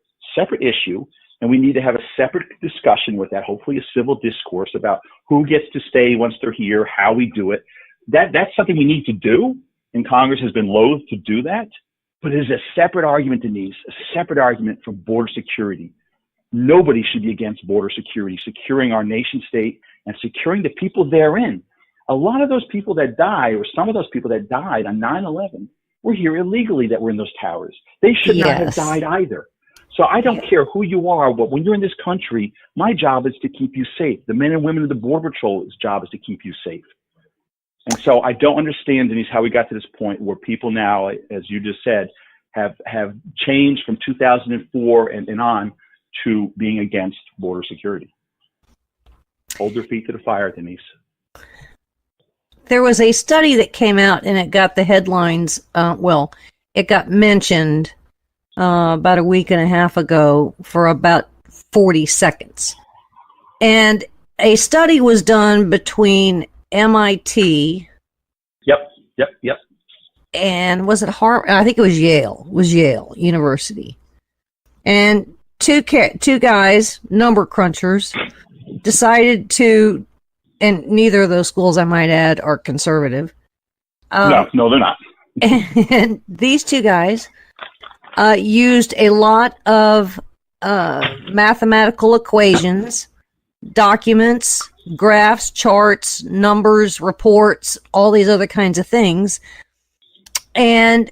issue, and we need to have a separate discussion with that, hopefully a civil discourse about who gets to stay once they're here, how we do it. That's something we need to do, and Congress has been loath to do that. But it is a separate argument, Denise, a separate argument for border security. Nobody should be against border security, securing our nation state and securing the people therein. A lot of those people that die, or some of those people that died on 9/11, were here illegally that were in those towers. They should not have died either. So I don't care who you are, but when you're in this country, my job is to keep you safe. The men and women of the Border Patrol's job is to keep you safe. And so I don't understand, Denise, how we got to this point where people now, as you just said, have changed from 2004 and on to being against border security. Hold their feet to the fire, Denise.
There was a study that came out and it got the headlines. It got mentioned about a week and a half ago for about 40 seconds. And a study was done between MIT.
Yep.
And was it Harvard? I think it was Yale. It was Yale University. And two guys, number crunchers, decided to, and neither of those schools, I might add, are conservative.
No, they're not.
And these two guys used a lot of mathematical equations, documents, graphs, charts, numbers, reports, all these other kinds of things. And,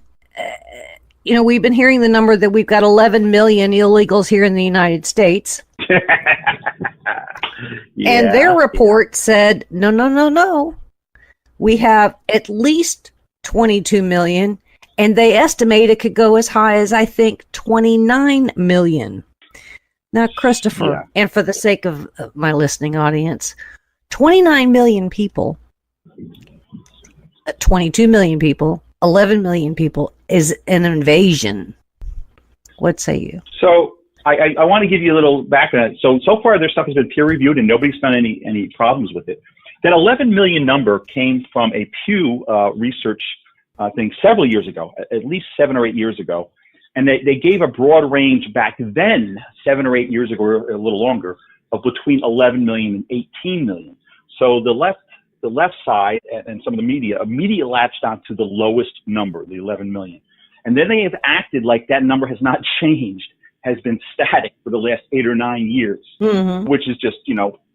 we've been hearing the number that we've got 11 million illegals here in the United States. And their report said, no. We have at least 22 million, and they estimate it could go as high as, I think, 29 million. Now, Christopher, and for the sake of my listening audience, 29 million people, 22 million people, 11 million people is an invasion. What say you?
So I want to give you a little background. So far their stuff has been peer reviewed and nobody's found any problems with it. That 11 million number came from a Pew research thing several years ago, at least 7 or 8 years ago. And they gave a broad range back then, 7 or 8 years ago, or a little longer, of between 11 million and 18 million. So the left side and some of the media immediately latched onto the lowest number, the 11 million. And then they have acted like that number has not changed, has been static for the last 8 or 9 years, which is just,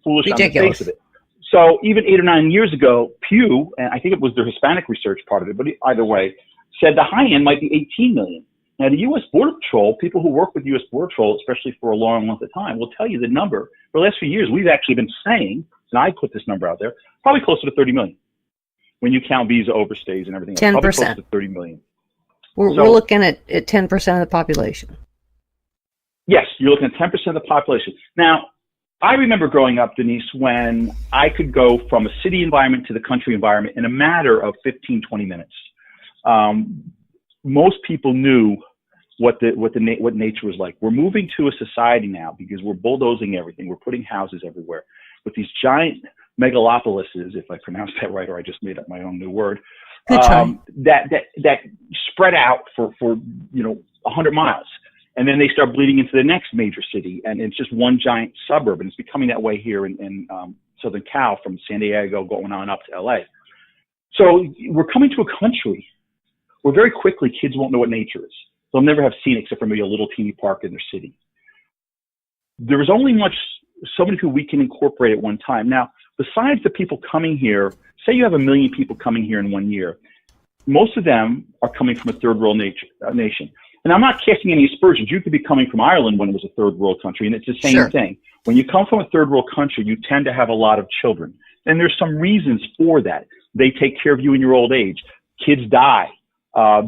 foolish
ridiculous
on the face of it. So even 8 or 9 years ago, Pew, and I think it was their Hispanic research part of it, but either way, said the high end might be 18 million. Now, the U.S. Border Patrol, people who work with U.S. Border Patrol, especially for a long length of time, will tell you the number. For the last few years, we've actually been saying, and I put this number out there, probably closer to 30 million when you count visa overstays and everything else.
10%.
Probably close to 30 million.
We're looking at 10% of the population.
Yes, you're looking at 10% of the population. Now, I remember growing up, Denise, when I could go from a city environment to the country environment in a matter of 15, 20 minutes. Most people knew what nature was like. We're moving to a society now because we're bulldozing everything. We're putting houses everywhere with these giant megalopolises, if I pronounced that right, or I just made up my own new word, that spread out for 100 miles. And then they start bleeding into the next major city, and it's just one giant suburb, and it's becoming that way here in Southern Cal, from San Diego going on up to LA. So we're coming to a country where very quickly kids won't know what nature is. They'll never have seen it except for maybe a little teeny park in their city. There is only so many people we can incorporate at one time. Now, besides the people coming here, say you have 1 million people coming here in 1 year, most of them are coming from a third world nation. And I'm not casting any aspersions. You could be coming from Ireland when it was a third world country, and it's the same thing. When you come from a third world country, you tend to have a lot of children. And there's some reasons for that. They take care of you in your old age. Kids die.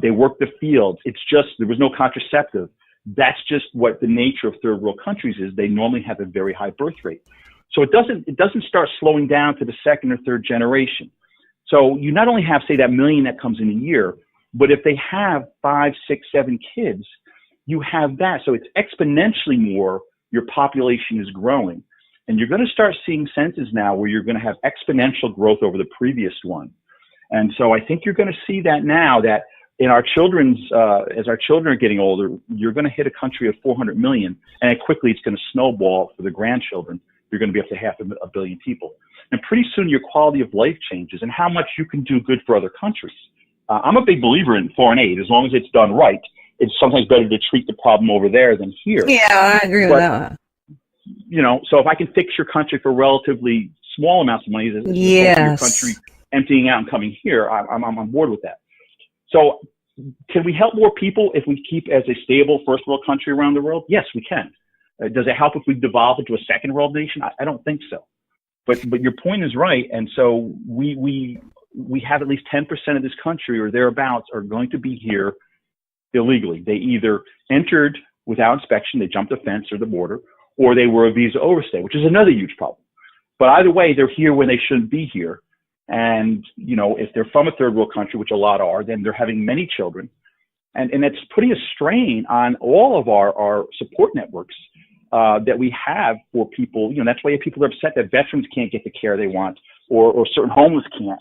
They work the fields. It's just, there was no contraceptive. That's just what the nature of third world countries is. They normally have a very high birth rate. So it doesn't start slowing down to the second or third generation. So you not only have, say, that 1 million that comes in a year, but if they have 5, 6, 7 kids, you have that. So it's exponentially more. Your population is growing. And you're going to start seeing census now where you're going to have exponential growth over the previous one. And so I think you're going to see that now, that in our children's, as our children are getting older, you're going to hit a country of 400 million, and quickly it's going to snowball for the grandchildren. You're going to be up to 500 million people. And pretty soon your quality of life changes and how much you can do good for other countries. I'm a big believer in foreign aid. As long as it's done right, it's sometimes better to treat the problem over there than here.
Yeah, I agree with that.
You know, so if I can fix your country for relatively small amounts of money, as opposed to your country emptying out and coming here, I'm on board with that. So can we help more people if we keep as a stable first world country around the world? Yes, we can. Does it help if we devolve into a second world nation? I don't think so. But your point is right. And so we have at least 10% of this country or thereabouts are going to be here illegally. They either entered without inspection, they jumped the fence or the border, or they were a visa overstay, which is another huge problem. But either way, they're here when they shouldn't be here. And, you know, if they're from a third world country, which a lot are, then they're having many children. And it's putting a strain on all of our support networks that we have for people. You know, that's why people are upset that veterans can't get the care they want, or certain homeless can't,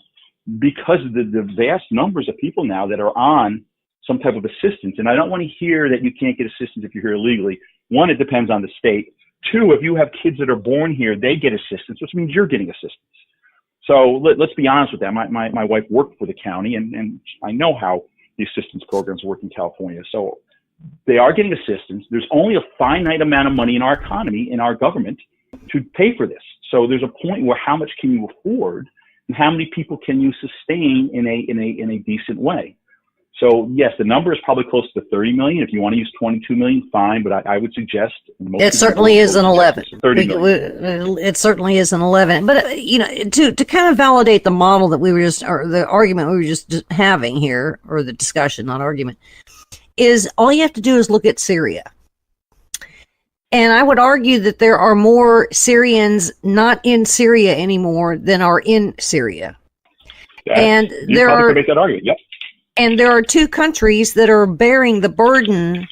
because of the vast numbers of people now that are on some type of assistance. And I don't want to hear that you can't get assistance if you're here illegally. One, it depends on the state. Two, if you have kids that are born here, they get assistance, which means you're getting assistance. So let's be honest with that. My wife worked for the county, and I know how the assistance programs work in California. So they are getting assistance. There's only a finite amount of money in our economy, in our government, to pay for this. So there's a point where how much can you afford, and how many people can you sustain in a decent way? So yes, the number is probably close to 30 million. If you want to use 22 million, fine. But I would suggest
it certainly isn't 11.
30 million.
It certainly isn't 11. But you know, to kind of validate the model that we were just, or the argument we were just having here, or the discussion, not argument, is all you have to do is look at Syria. And I would argue that there are more Syrians not in Syria anymore than are in Syria. And there are.
Make that argument. Yep.
And there are two countries that are bearing the burden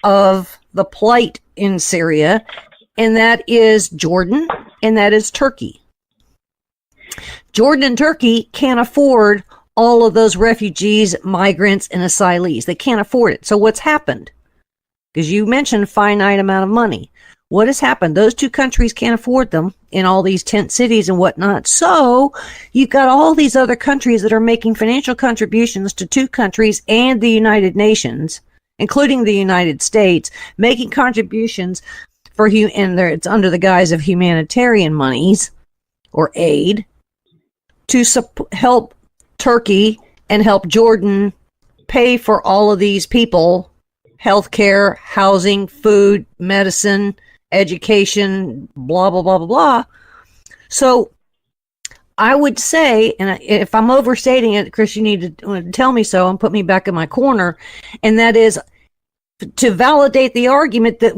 of the plight in Syria, and that is Jordan and that is Turkey. Jordan and Turkey can't afford all of those refugees, migrants, and asylees. They can't afford it. So what's happened? Because you mentioned finite amount of money. What has happened? Those two countries can't afford them in all these tent cities and whatnot. So you've got all these other countries that are making financial contributions to two countries and the United Nations, including the United States, making contributions for and it's under the guise of humanitarian monies or aid to help Turkey and help Jordan pay for all of these people, healthcare, housing, food, medicine, education, blah, blah, blah, blah, blah. So I would say, and if I'm overstating it, Chris, you need to tell me so and put me back in my corner, and that is to validate the argument that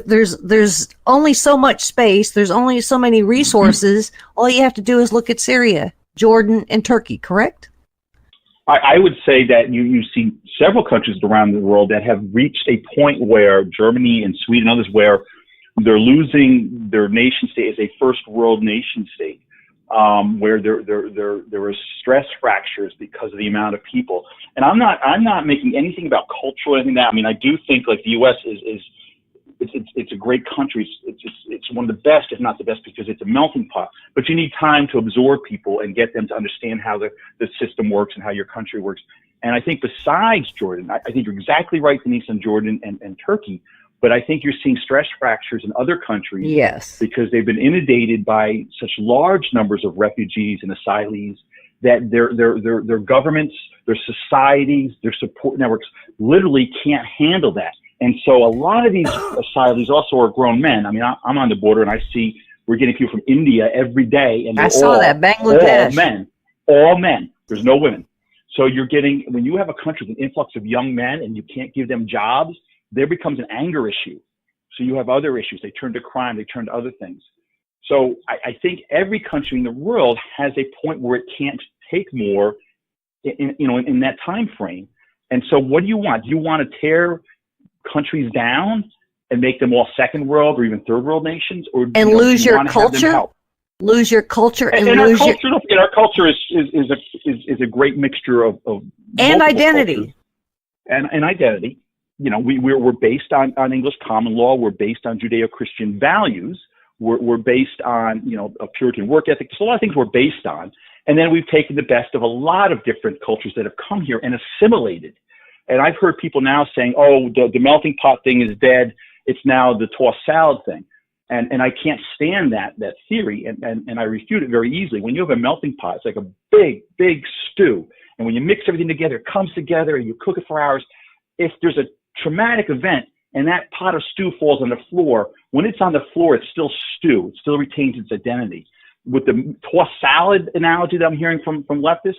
there's only so much space, there's only so many resources. All you have to do is look at Syria, Jordan, and Turkey, correct?
I would say that you see several countries around the world that have reached a point where Germany and Sweden and others where they're losing their nation state as a first world nation state, where there is stress fractures because of the amount of people. And I'm not making anything about cultural or anything that. I mean, I do think like the U.S. it's a great country. It's one of the best, if not the best, because it's a melting pot. But you need time to absorb people and get them to understand how the system works and how your country works. And I think besides Jordan, I think you're exactly right, Denise, on Jordan and Turkey. But I think you're seeing stress fractures in other countries,
yes,
because they've been inundated by such large numbers of refugees and asylees that their governments, their societies, their support networks literally can't handle that. And so a lot of these asylees also are grown men. I mean, I'm on the border and I see we're getting people from India every day, and
I saw that Bangladesh.
All men. There's no women. So you're getting, when you have a country with an influx of young men and you can't give them jobs, there becomes an anger issue. So you have other issues. They turn to crime. They turn to other things. So I think every country in the world has a point where it can't take more in that time frame. And so what do you want? Do you want to tear countries down and make them all second world or even third world nations, or
and lose your culture? Lose your culture and lose
our culture is a great mixture of
and identity
and identity. You know, we're based on English common law. We're based on Judeo-Christian values. We're based on, you know, a Puritan work ethic. There's a lot of things we're based on. And then we've taken the best of a lot of different cultures that have come here and assimilated. And I've heard people now saying, oh, the melting pot thing is dead. It's now the tossed salad thing. And I can't stand that theory. And I refute it very easily. When you have a melting pot, it's like a big stew. And when you mix everything together, it comes together and you cook it for hours. If there's a traumatic event and that pot of stew falls on the floor, when it's on the floor, it's still stew. It still retains its identity. With the tossed salad analogy that I'm hearing from leftists,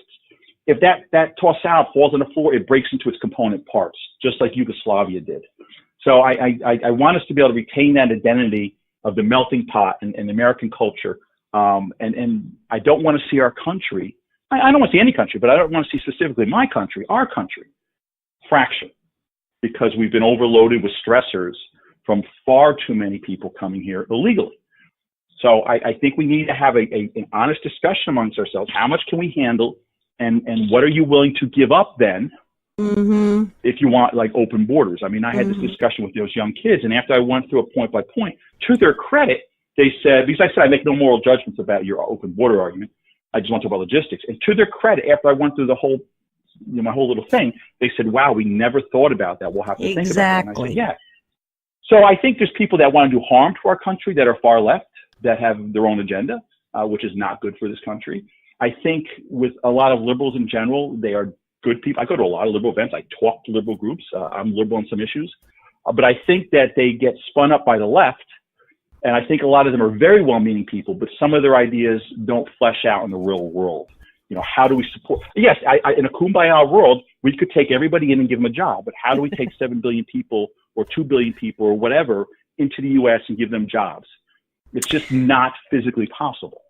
if that tossed salad falls on the floor, it breaks into its component parts, just like Yugoslavia did. So I want us to be able to retain that identity of the melting pot and American culture. And I don't want to see our country, I don't want to see any country, but I don't want to see specifically my country, our country, fracture, because we've been overloaded with stressors from far too many people coming here illegally. So I think we need to have an honest discussion amongst ourselves. How much can we handle, and what are you willing to give up then if you want like open borders? I mean, I had this discussion with those young kids, and after I went through a point by point, to their credit, they said, because I said I make no moral judgments about your open border argument, I just want to talk about logistics. And to their credit, after I went through the whole, you know, my whole little thing, they said, wow, we never thought about that. We'll have to think about that. And I said, yeah. So I think there's people that want to do harm to our country that are far left, that have their own agenda, which is not good for this country. I think with a lot of liberals in general, they are good people. I go to a lot of liberal events. I talk to liberal groups. I'm liberal on some issues. But I think that they get spun up by the left. And I think a lot of them are very well-meaning people, but some of their ideas don't flesh out in the real world. You know, how do we support? Yes, in a kumbaya world, we could take everybody in and give them a job. But how do we take 7 billion people or 2 billion people or whatever into the U.S. and give them jobs? It's just not physically possible.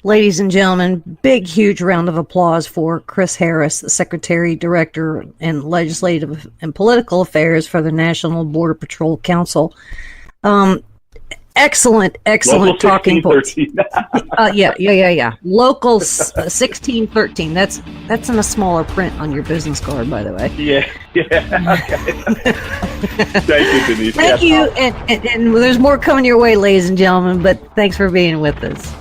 Ladies and gentlemen, big, huge round of applause for Chris Harris, the Secretary, Director, and Legislative and Political Affairs for the National Border Patrol Council. Excellent
Local
talking points.
Yeah.
Local 1613. That's in a smaller print on your business card, by the way.
Yeah. Okay. Thank you, Denise.
Thank you, and there's more coming your way, ladies and gentlemen. But thanks for being with us.